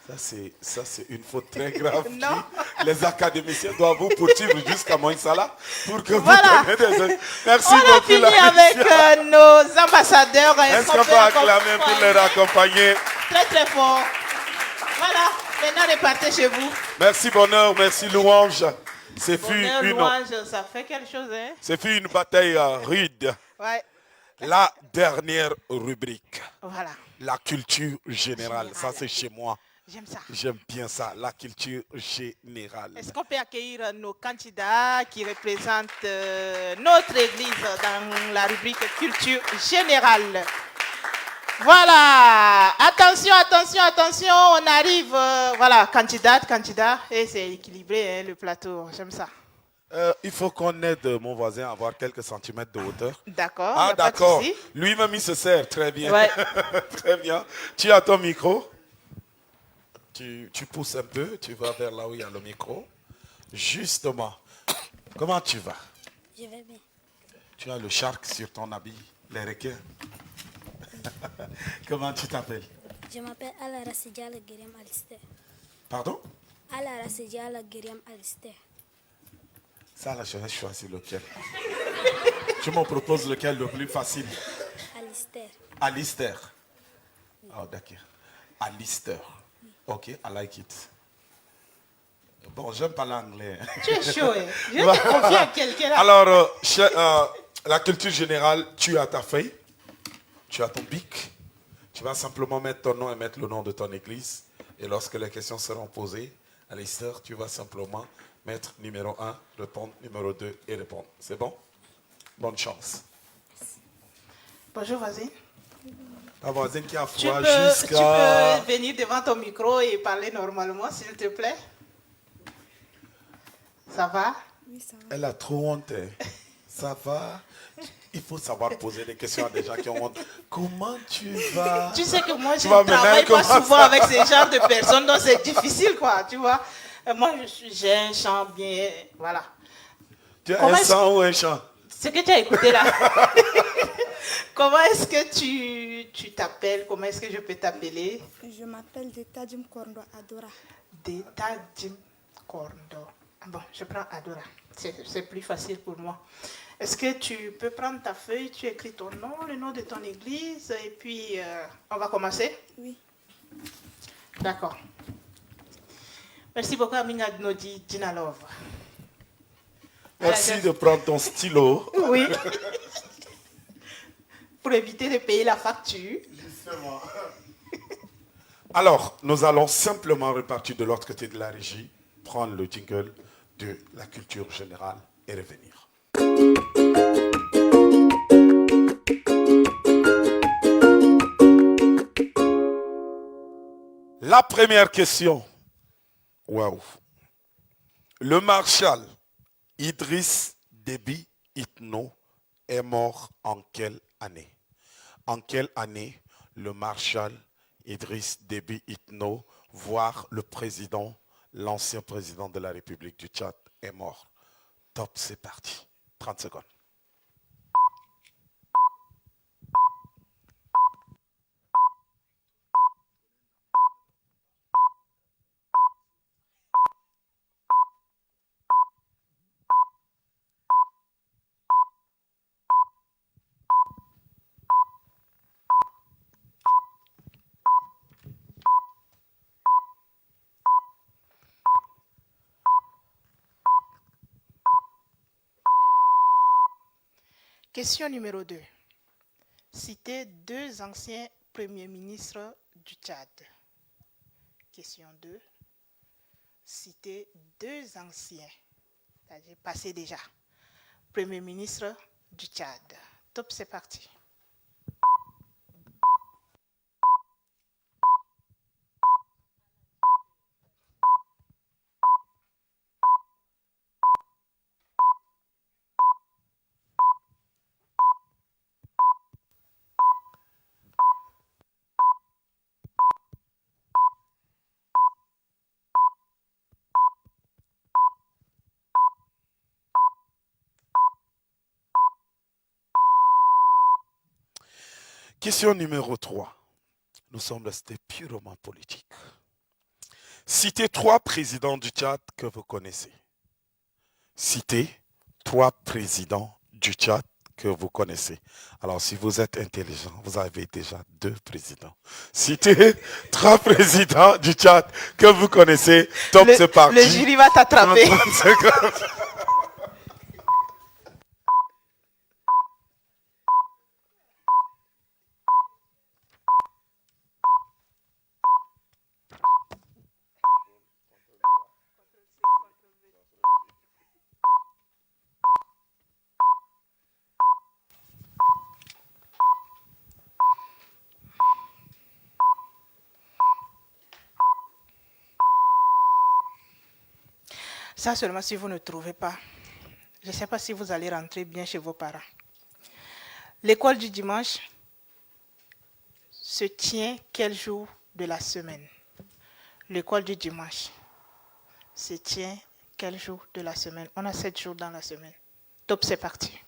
Ça, c'est une faute très grave. Non. Les académiciens doivent vous poursuivre jusqu'à Moïsala pour que Voilà. vous preniez des... Merci On a beaucoup. fini la avec régie. nos ambassadeurs. Est-ce qu'on peut acclamer pour les accompagner? Très, très fort. Voilà, maintenant repartez chez vous. Merci bonheur, merci louange. C'est fut Bonheur, une, louange, ça fait quelque chose, hein? c'est fut une bataille rude. Ouais, La dernière rubrique, voilà. la culture générale. Ça, c'est chez moi. J'aime ça. J'aime bien ça, la culture générale. Est-ce qu'on peut accueillir nos candidats qui représentent notre église dans la rubrique culture générale? Voilà. Attention, attention, attention. On arrive. Voilà, candidate, candidat. Et c'est équilibré, hein, le plateau. J'aime ça. Il faut qu'on aide mon voisin à avoir quelques centimètres de hauteur. D'accord. y Ah, a pas de d'accord. souci. Lui-même, il se sert. Très bien. Ouais. Très bien. Tu as ton micro. Tu pousses un peu. Tu vas vers là où il y a le micro. Justement. Comment tu vas? Je vais bien. Tu as le shark sur ton habit. Les requins. Comment tu t'appelles? Je m'appelle Alara Sejala Geriam Alistair. Pardon? Alara Sejala Geriam Alistair. Ça, là, je vais choisir lequel. Je me propose lequel le plus facile. Alistair. Alistair. Oh, d'accord. Alistair. Ok, I like it. Bon, j'aime pas l'anglais. Tu es chaud, hein? Je te confie à quelqu'un là. Alors, la culture générale, tu as ta feuille, tu as ton bic. Tu vas simplement mettre ton nom et mettre le nom de ton église. Et lorsque les questions seront posées, Alistair, tu vas simplement mettre numéro 1, répondre numéro 2 et répondre. C'est bon? Bonne chance. Bonjour, voisine. Ta voisine qui a Tu froid peux jusqu'à... venir devant ton micro et parler normalement, s'il te plaît? Ça va? Elle a trop honte. Hein. Ça va? Il faut savoir poser des questions à des gens qui ont honte. Comment tu vas? Tu sais que moi, je Tu vas ne travaille maintenant pas souvent avec ces genres de personnes, donc c'est difficile, quoi, tu vois. Moi, j'ai un chant bien, voilà. Tu as Comment un est-ce- sang ou un chant? Ce que tu as écouté là. Comment est-ce que tu t'appelles? Comment est-ce que je peux t'appeler? Je m'appelle Detadim Korndo Adora. Detadim Korndo. Bon, je prends Adora. C'est plus facile pour moi. Est-ce que tu peux prendre ta feuille, tu écris ton nom, le nom de ton église, et puis on va commencer? Oui. D'accord. Merci beaucoup, Amina Gnodi Dinalov. Merci de prendre ton stylo. Oui. Pour éviter de payer la facture. Alors, nous allons simplement repartir de l'autre côté de la régie, prendre le jingle de la culture générale et revenir. La première question. Waouh. Le marshal Idriss Déby Itno est mort en quelle année? En quelle année le marshal Idriss Déby Itno voir le président, l'ancien président de la République du Tchad est mort. Top, c'est parti. 30 secondes. Question numéro 2. Citez 2 anciens premiers ministres du Tchad. Question 2. Citez 2 anciens, c'est-à-dire passé déjà, premiers ministres du Tchad. Top, c'est parti. Question numéro 3. Nous sommes restés purement politiques. Citez 3 présidents du Tchad que vous connaissez. Citez 3 présidents du Tchad que vous connaissez. Alors, si vous êtes intelligent, vous avez déjà 2 présidents. Citez 3 présidents du Tchad que vous connaissez. Top, c'est parti. Le jury va t'attraper. Ça seulement si vous ne trouvez pas. Je ne sais pas si vous allez rentrer bien chez vos parents. L'école du dimanche se tient quel jour de la semaine? L'école du dimanche se tient quel jour de la semaine? On a 7 jours dans la semaine. Top, c'est parti.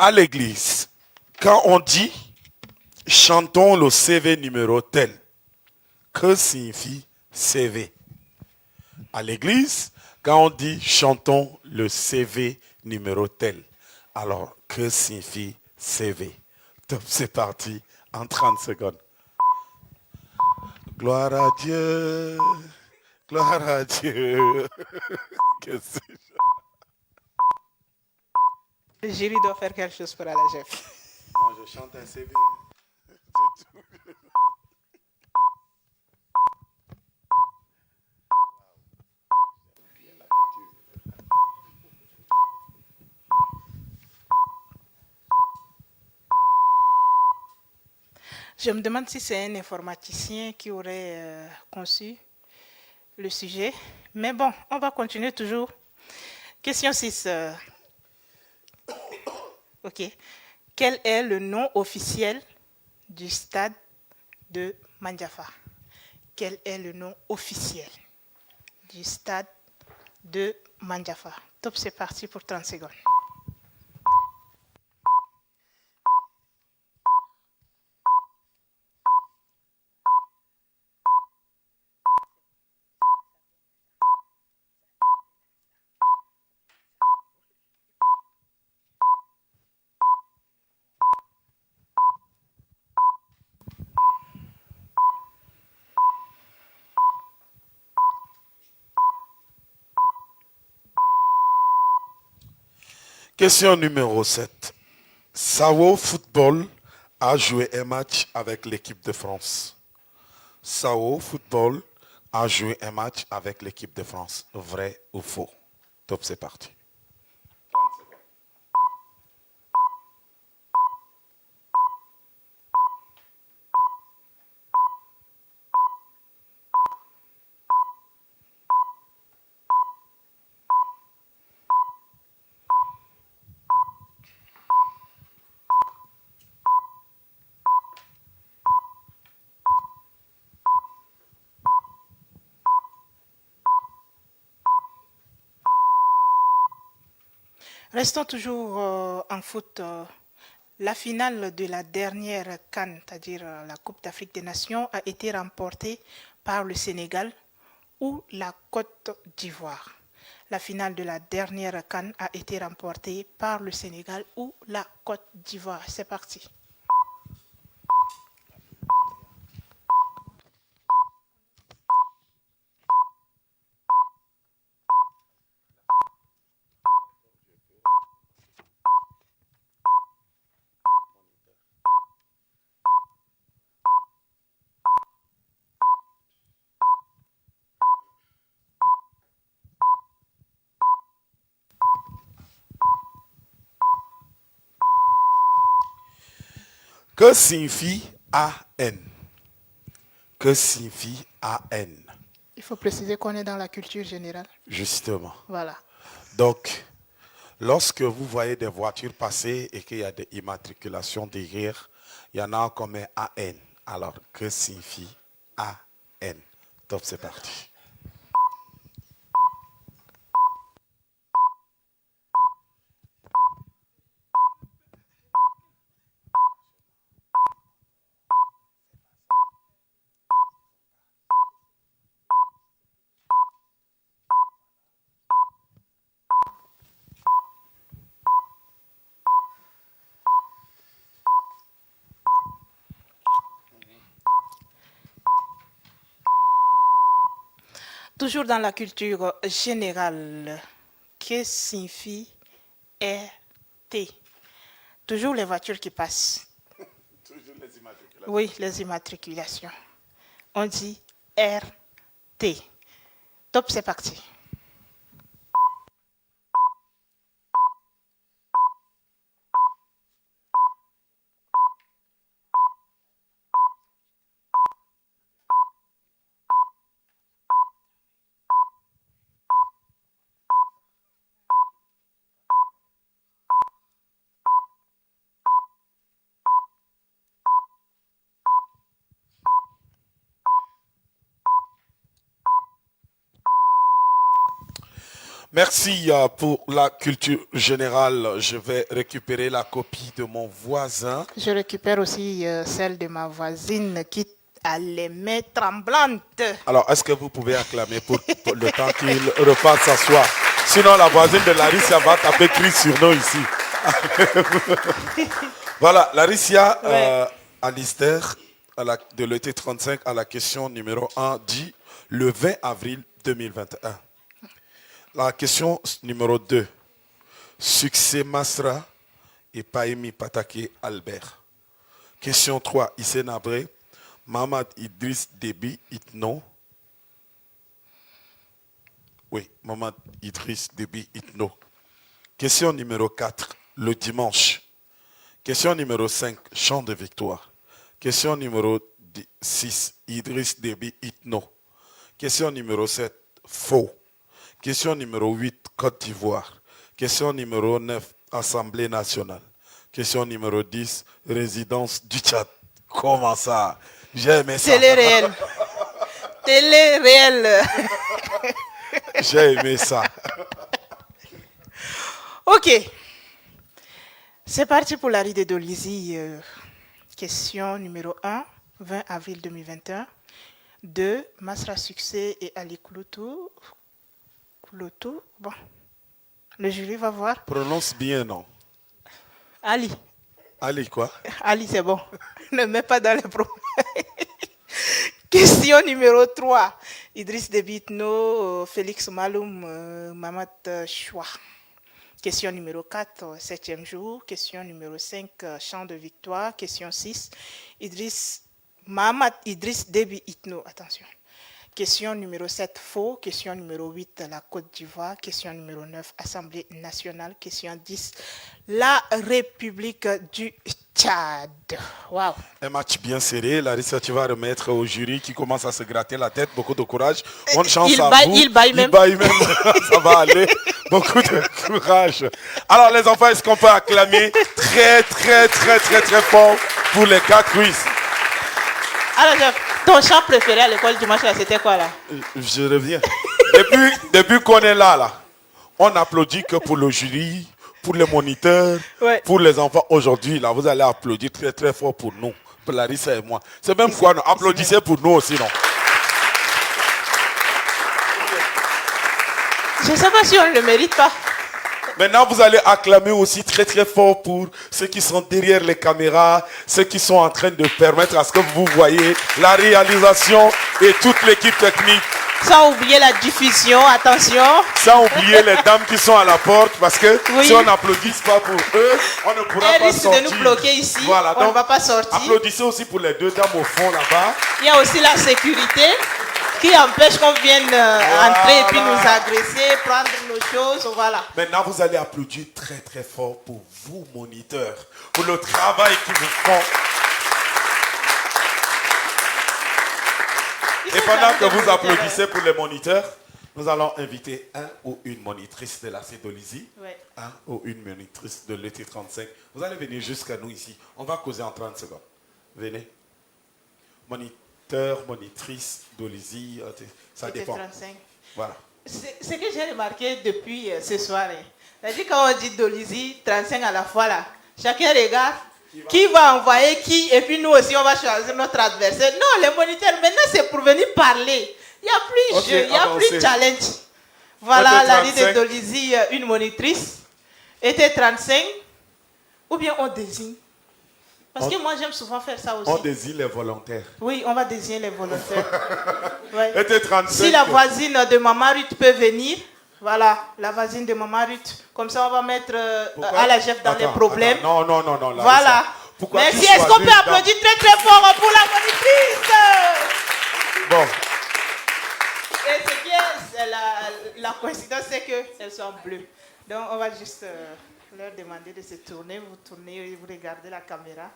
À l'église, quand on dit chantons le CV numéro tel, que signifie CV? À l'église, quand on dit chantons le CV numéro tel, alors que signifie CV? Top, c'est parti en 30 secondes. Gloire à Dieu, gloire à Dieu. Que sais-je? Le jury doit faire quelque chose pour la chef. Moi, je chante un CV. C'est tout. Je me demande si c'est un informaticien qui aurait conçu le sujet. Mais bon, on va continuer toujours. Question 6. Ok. Quel est le nom officiel du stade de Mandjafa? Quel est le nom officiel du stade de Mandjafa? Top, c'est parti pour 30 secondes. Question numéro 7. Sao Football a joué un match avec l'équipe de France. Sao Football a joué un match avec l'équipe de France. Vrai ou faux? Top, c'est parti. Restons toujours en foot. La finale de la dernière CAN, c'est-à-dire la Coupe d'Afrique des Nations, a été remportée par le Sénégal ou la Côte d'Ivoire. La finale de la dernière CAN a été remportée par le Sénégal ou la Côte d'Ivoire. C'est parti. Que signifie AN? Que signifie AN? Il faut préciser qu'on est dans la culture générale. Justement. Voilà. Donc, lorsque vous voyez des voitures passer et qu'il y a des immatriculations derrière, il y en a comme un AN. Alors, que signifie AN? Top, c'est parti. Toujours dans la culture générale, que signifie RT? Toujours les voitures qui passent. Toujours les immatriculations. Oui, les immatriculations. On dit RT. Top, c'est parti. Merci pour la culture générale. Je vais récupérer la copie de mon voisin. Je récupère aussi celle de ma voisine qui a les mains tremblantes. Alors, est-ce que vous pouvez acclamer pour le temps qu'il repart s'asseoir? Sinon, la voisine de Larissia va taper cri sur nous ici. Voilà, Larissia, Alistair, de l'ET 35 à la question numéro 1 dit le 20 avril 2021. La question numéro 2. Succès Masra et Paimi Patake Albert. Question 3. Issé Nabré, Mamad Idriss Déby Itno. Oui, Mamad Idriss Déby Itno. Question numéro 4. Le dimanche. Question numéro 5. Chant de victoire. Question numéro 6. Idriss Déby Itno. Question numéro 7. Faux. Question numéro 8, Côte d'Ivoire. Question numéro 9, Assemblée nationale. Question numéro 10, résidence du Tchad. Comment ça? J'ai aimé ça. Télé réel. Télé réel. J'ai aimé ça. Ok. C'est parti pour la ride d'Olizy. Question numéro 1, 20 avril 2021. 2, Masra Succès et Ali Kouloutou. Bon, le jury va voir. Prononce bien, non? Ali. Ali quoi? Ali, c'est bon. Ne mets pas dans les problèmes. Question numéro 3. Idriss Déby Itno, Félix Maloum, Mamad Choua. Question numéro 4, 7e jour. Question numéro 5, chant de victoire. Question 6, Mamad Idriss Déby Itno. Attention. Question numéro 7, faux. Question numéro 8, la Côte d'Ivoire. Question numéro 9, Assemblée nationale. Question 10, la République du Tchad. Wow. Un match bien serré. Larissa, tu vas remettre au jury qui commence à se gratter la tête. Beaucoup de courage. Bonne chance à vous. Il baille même. Ça va aller. Beaucoup de courage. Alors les enfants, est-ce qu'on peut acclamer très fort pour les 4 quiz? Alors, ton chant préféré à l'école dimanche, c'était quoi là? Je reviens. Depuis qu'on est là, on applaudit que pour le jury, pour les moniteurs, pour les enfants. Aujourd'hui, là, vous allez applaudir très fort pour nous, pour Larissa et moi. C'est même quoi, non? Applaudissez pour nous aussi, non? Je ne sais pas si on ne le mérite pas. Maintenant, vous allez acclamer aussi très fort pour ceux qui sont derrière les caméras, ceux qui sont en train de permettre à ce que vous voyez la réalisation et toute l'équipe technique. Sans oublier la diffusion, attention. Sans oublier les dames qui sont à la porte, parce que si on n'applaudisse pas pour eux, on ne pourra pas sortir. Elles risquent de nous bloquer ici, voilà, on ne va pas sortir. Applaudissez aussi pour les 2 dames au fond là-bas. Il y a aussi la sécurité qui empêche qu'on vienne entrer et puis nous agresser, prendre nos choses, voilà. Maintenant, vous allez applaudir très fort pour vous, moniteurs, pour le travail qu'ils vous font. Et pendant que vous applaudissez pour les moniteurs, nous allons inviter un ou une monitrice de la Cédolisie, un ou une monitrice de l'ET35. Vous allez venir jusqu'à nous ici. On va causer en 30 secondes. Venez. Moniteur, monitrice, Dolisie, ça dépend. ET35. Voilà. Ce que j'ai remarqué depuis ce soir, c'est-à-dire quand on dit Dolisie, 35 à la fois là, chacun regarde. Qui va envoyer qui, et puis nous aussi on va choisir notre adversaire. Non, les moniteurs, maintenant c'est pour venir parler. Il n'y a plus jeu, il n'y a plus challenge. Voilà, la liste de Dolisie, une monitrice. Était 35, ou bien on désigne. Parce que moi j'aime souvent faire ça aussi. On désigne les volontaires. Oui, on va désigner les volontaires. Était 35. Si la voisine de Maman Ruth peut venir, voilà, la voisine de Maman Ruth. Comme ça, on va mettre à la chef dans les problèmes. Non. Voilà. Merci. Est-ce qu'on peut applaudir très fort pour la monitrice? Bon. Et ce qui est la coïncidence, c'est qu'elles sont bleues. Donc, on va juste leur demander de se tourner. Vous tournez et vous regardez la caméra.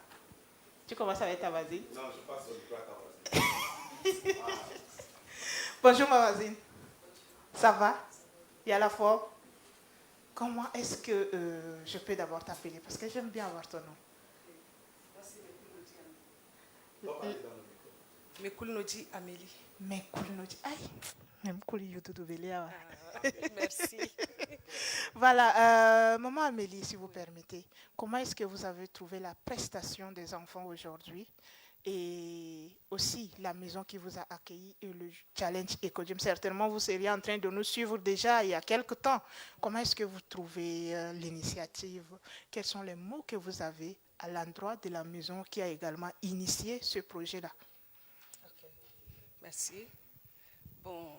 Tu commences avec ta voisine? Non, je passe au micro à ta voisine. Bonjour, ma voisine. Ça va? Il y a la forme. Comment est-ce que je peux d'abord t'appeler? Parce que j'aime bien avoir ton nom. Mekoulnodi Amélie. Mekoulnodi. Aïe. Merci. Voilà. Maman Amélie, si vous permettez, comment est-ce que vous avez trouvé la prestation des enfants aujourd'hui? Et aussi la maison qui vous a accueilli et le challenge EcoGym. Certainement, vous seriez en train de nous suivre déjà il y a quelque temps. Comment est-ce que vous trouvez l'initiative? Quels sont les mots que vous avez à l'endroit de la maison qui a également initié ce projet-là? Okay. Merci. Bon,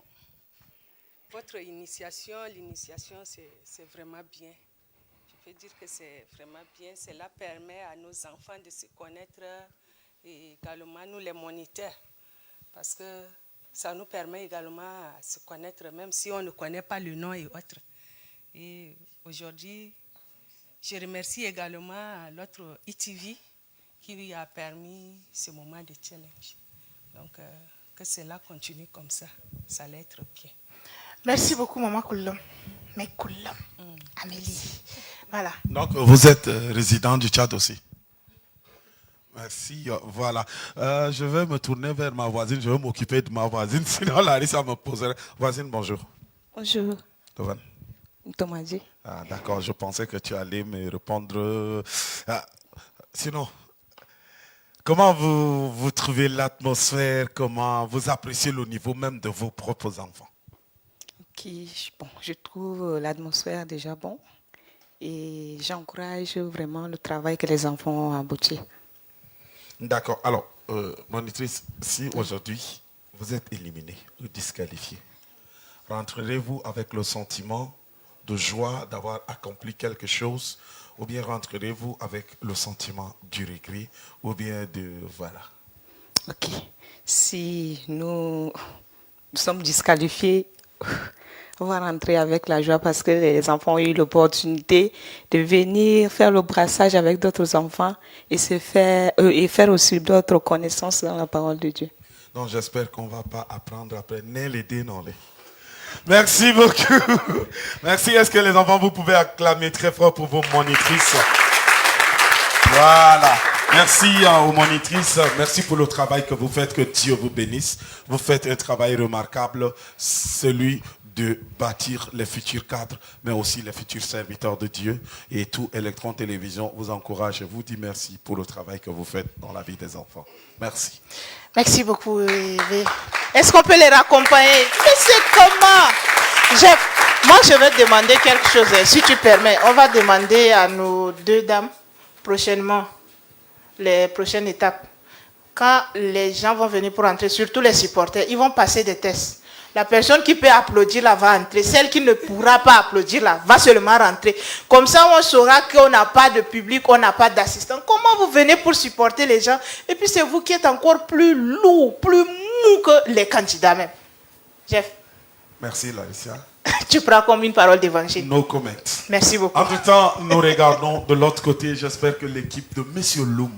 votre l'initiation, c'est vraiment bien. Je peux dire que c'est vraiment bien. Cela permet à nos enfants de se connaître et également nous les moniteurs, parce que ça nous permet également à se connaître même si on ne connaît pas le nom et autres. Et aujourd'hui, je remercie également l'autre ETV qui lui a permis ce moment de challenge. Donc que cela continue comme ça allait être bien. Merci beaucoup Maman Koulom. Mais Koulom, Amélie. Voilà. Donc vous êtes résident du Tchad aussi? Merci, voilà. Je vais me tourner vers ma voisine, je vais m'occuper de ma voisine, sinon Larissa me poserait. Voisine, bonjour. Bonjour. Tovan. Tomadji. Ah, d'accord, je pensais que tu allais me répondre. Sinon, comment vous trouvez l'atmosphère, comment vous appréciez le niveau même de vos propres enfants? Bon, je trouve l'atmosphère déjà bon et j'encourage vraiment le travail que les enfants ont abouti. D'accord. Alors, monitrice, si aujourd'hui vous êtes éliminé ou disqualifié, rentrerez-vous avec le sentiment de joie d'avoir accompli quelque chose, ou bien rentrerez-vous avec le sentiment du regret, ou bien de voilà? Ok. Si nous nous sommes disqualifiés, on va rentrer avec la joie parce que les enfants ont eu l'opportunité de venir faire le brassage avec d'autres enfants et faire aussi d'autres connaissances dans la parole de Dieu. Donc j'espère qu'on ne va pas apprendre après. Merci beaucoup. Merci. Est-ce que les enfants, vous pouvez acclamer très fort pour vos monitrices? Voilà. Merci aux monitrices. Merci pour le travail que vous faites. Que Dieu vous bénisse. Vous faites un travail remarquable, celui de bâtir les futurs cadres, mais aussi les futurs serviteurs de Dieu. Et tout Électron Télévision vous encourage et vous dit merci pour le travail que vous faites dans la vie des enfants. Merci. Merci beaucoup, Yves. Est-ce qu'on peut les raccompagner? Mais c'est comment? Moi, je vais te demander quelque chose, si tu permets. On va demander à nos deux dames, prochainement, les prochaines étapes. Quand les gens vont venir pour entrer, surtout les supporters, ils vont passer des tests. La personne qui peut applaudir là va entrer. Celle qui ne pourra pas applaudir là va seulement rentrer. Comme ça, on saura qu'on n'a pas de public, on n'a pas d'assistant. Comment vous venez pour supporter les gens? Et puis c'est vous qui êtes encore plus lourd, plus mou que les candidats même. Jeff. Merci Larissa. Tu prends comme une parole d'évangile. No comment. Merci beaucoup. Entre-temps, nous regardons de l'autre côté. J'espère que l'équipe de Monsieur Loum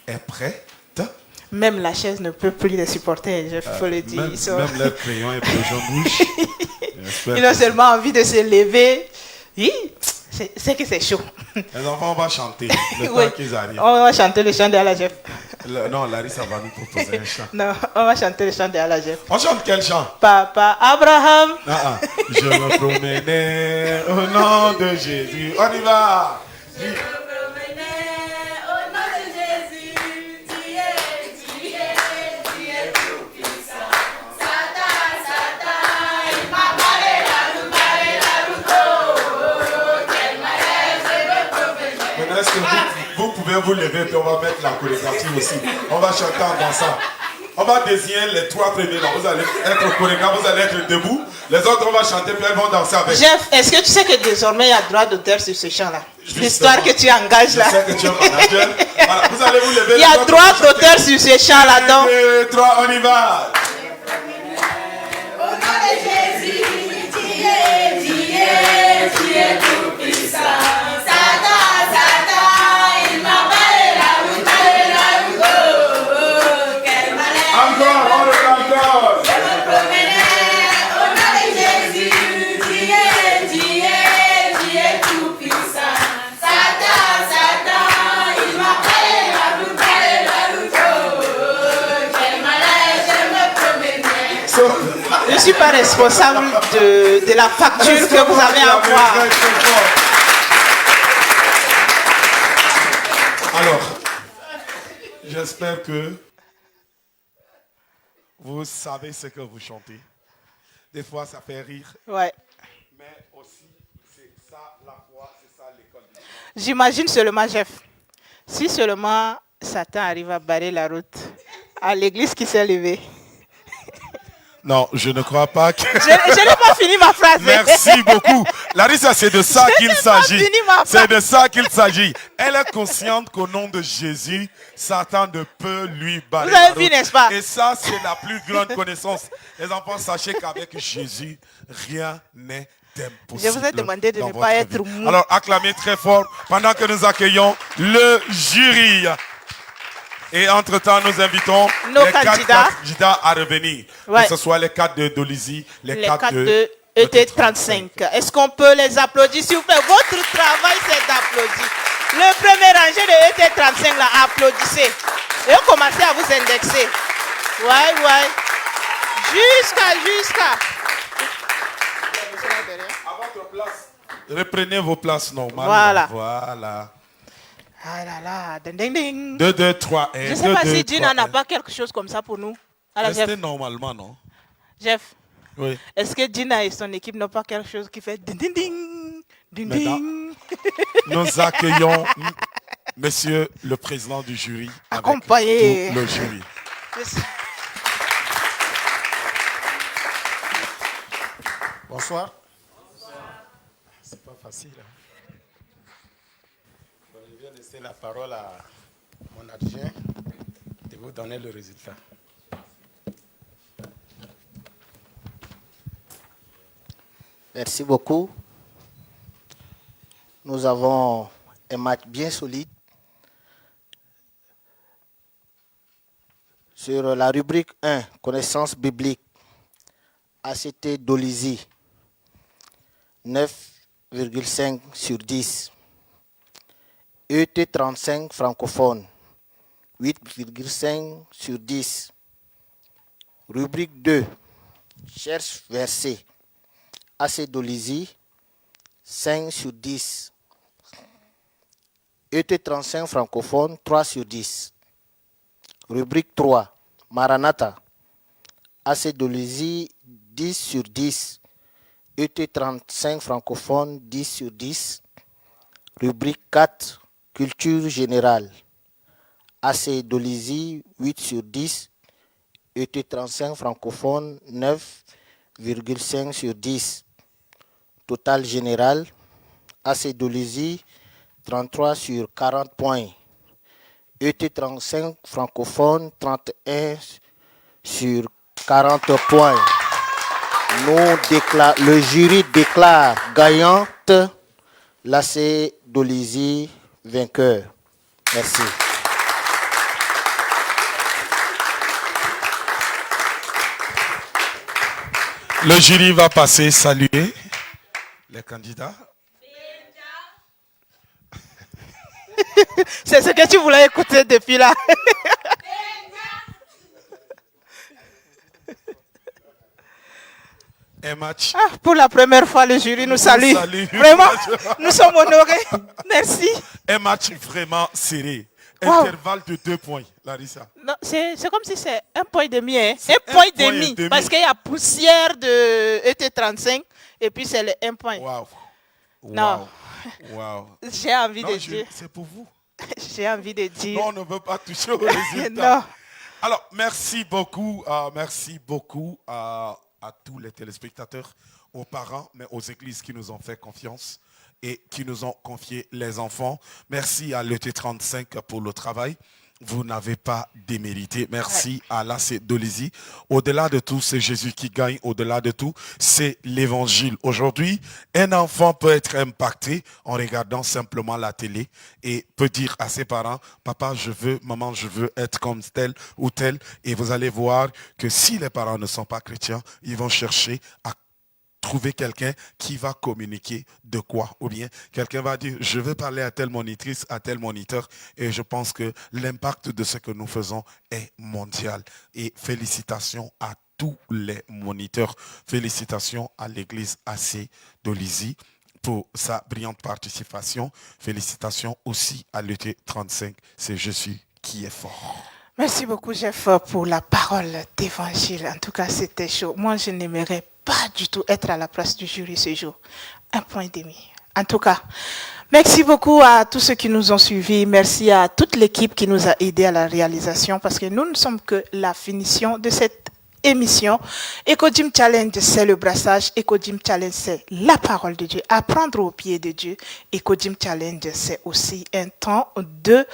est prête. Même la chaise ne peut plus les supporter, je peux le dire. Même leur crayon est rouge. Ils ont seulement envie de se lever. Oui, c'est que c'est chaud. Les enfants, on va chanter le temps qu'ils arrivent. On va chanter le chant de Alagef. Non, Larissa va nous proposer un chant. Non, on va chanter le chant de Alagef. On chante quel chant? Papa Abraham. Je me promenais au nom de Jésus. On y va. Est-ce que vous pouvez vous lever et on va mettre la chorégraphie aussi. On va chanter en dansant. On va désigner les trois premiers. Vous allez être chorégraphe, vous allez être debout. Les autres, on va chanter puis elles vont danser avec. Jeff, est-ce que tu sais que désormais il y a droit d'auteur sur ce chant-là? L'histoire que tu engages là. Je sais que tu es manager. Voilà, vous allez vous lever. Il y a droit d'auteur sur ce chant-là. 1, 2, 3, on y va. Au nom de Jésus, tu es tout puissant. Je ne suis pas responsable de la facture que vous avez à voir. Alors, j'espère que vous savez ce que vous chantez. Des fois, ça fait rire. Ouais. Mais aussi, c'est ça la foi, c'est ça l'école. J'imagine seulement, Jeff, si seulement Satan arrive à barrer la route à l'église qui s'est levée. Non, je ne crois pas que... Je n'ai pas fini ma phrase. Merci beaucoup. Larissa, c'est de ça qu'il s'agit. C'est de ça qu'il s'agit. Elle est consciente qu'au nom de Jésus, Satan ne peut lui barrer la route. Vous avez vu, n'est-ce pas? Et ça, c'est la plus grande connaissance. Les enfants, sachez qu'avec Jésus, rien n'est impossible. Je vous ai demandé de ne pas être mou. Alors, acclamez très fort pendant que nous accueillons le jury. Et entre-temps, nous invitons les quatre candidats à revenir. Ouais. Que ce soit les 4 de Dolizy, les 4 de ET35. Est-ce qu'on peut les applaudir, s'il vous plaît? Votre travail, c'est d'applaudir. Le premier rangé de ET35, là, applaudissez. Et on commence à vous indexer. Ouais. Jusqu'à. À votre place. Reprenez vos places normales. Voilà. Ah là là, ding ding ding. 2, 2, 3, 1. Je ne sais pas si Gina n'a pas quelque chose comme ça pour nous. Restez normalement, non? Jeff. Oui. Est-ce que Gina et son équipe n'ont pas quelque chose qui fait ding ding ding? Ding ding. Nous accueillons monsieur le président du jury. Accompagné. Avec tout le jury. Bonsoir. C'est pas facile. Je viens laisser la parole à mon adjoint de vous donner le résultat. Merci beaucoup. Nous avons un match bien solide. Sur la rubrique 1, connaissance biblique, ACT Dolisie, 9,5 sur 10. ET 35 francophone, 8,5 sur 10. Rubrique 2, cherche verset, AC Dolisie, 5 sur 10. ET 35 francophone, 3 sur 10. Rubrique 3, Maranatha, AC Dolisie, 10 sur 10. ET 35 francophone, 10 sur 10. Rubrique 4, culture générale, AC Dolisie, 8 sur 10. ET 35 francophone, 9,5 sur 10. Total général, AC Dolisie, 33 sur 40 points. ET 35 francophone, 31 sur 40 points. Le jury déclare gagnante l'AC Dolisie vainqueur. Merci. Le jury va passer saluer les candidats. C'est ce que tu voulais écouter depuis là. Un match. Pour la première fois, le jury nous salue. Vraiment, nous sommes honorés. Merci. Un match vraiment serré. Wow. Intervalle de 2 points, Larissa. Non, c'est comme si c'est 1 point demi. Hein. Un point demi. Parce qu'il y a poussière de ET35 et puis c'est le 1 point. Wow. Non. Wow. J'ai envie de dire. C'est pour vous. J'ai envie de dire. Non, on ne veut pas toucher au résultat. Non. Alors, merci beaucoup à tous les téléspectateurs, aux parents, mais aux églises qui nous ont fait confiance et qui nous ont confié les enfants. Merci à l'ET35 pour le travail. Vous n'avez pas démérité. Merci à l'AC Dolisie. Au-delà de tout, c'est Jésus qui gagne. Au-delà de tout, c'est l'évangile. Aujourd'hui, un enfant peut être impacté en regardant simplement la télé et peut dire à ses parents, papa, je veux, maman, je veux être comme tel ou tel. Et vous allez voir que si les parents ne sont pas chrétiens, ils vont chercher à trouver quelqu'un qui va communiquer de quoi. Ou bien quelqu'un va dire, je veux parler à telle monitrice, à tel moniteur. Et je pense que l'impact de ce que nous faisons est mondial. Et félicitations à tous les moniteurs. Félicitations à l'église AC Dolisie pour sa brillante participation. Félicitations aussi à l'ET35. C'est Jésus qui est fort. Merci beaucoup, Jeff, pour la parole d'évangile. En tout cas, c'était chaud. Moi, je n'aimerais pas du tout être à la place du jury ce jour. 1 point demi. En tout cas, merci beaucoup à tous ceux qui nous ont suivis. Merci à toute l'équipe qui nous a aidés à la réalisation parce que nous ne sommes que la finition de cette émission. EcoGym Challenge, c'est le brassage. EcoGym Challenge, c'est la parole de Dieu. Apprendre au pied de Dieu. EcoGym Challenge, c'est aussi un temps de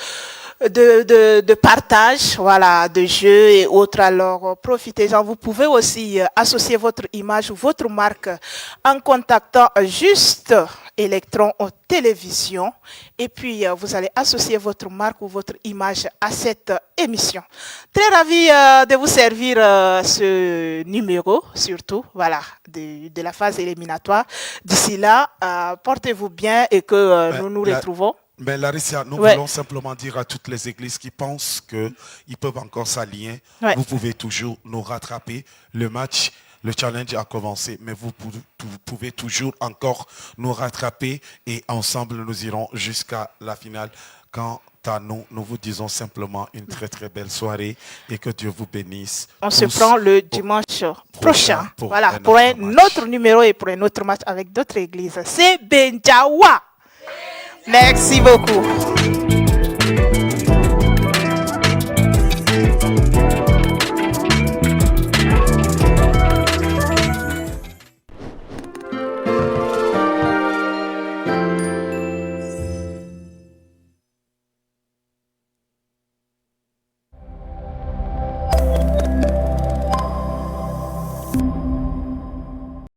partage, voilà, de jeux et autres. Alors, profitez-en. Vous pouvez aussi associer votre image ou votre marque en contactant juste Electron Télévision. Et puis, vous allez associer votre marque ou votre image à cette émission. Très ravi de vous servir ce numéro, surtout, voilà, de la phase éliminatoire. D'ici là, portez-vous bien et que nous nous retrouvons. Mais Larissa, nous voulons simplement dire à toutes les églises qui pensent qu'ils peuvent encore s'allier, vous pouvez toujours nous rattraper. Le match, le challenge a commencé, mais vous pouvez toujours encore nous rattraper et ensemble nous irons jusqu'à la finale. Quant à nous, nous vous disons simplement une très très belle soirée et que Dieu vous bénisse. On se prend le dimanche prochain pour un autre numéro et pour un autre match avec d'autres églises. C'est Benjawa. Merci beaucoup.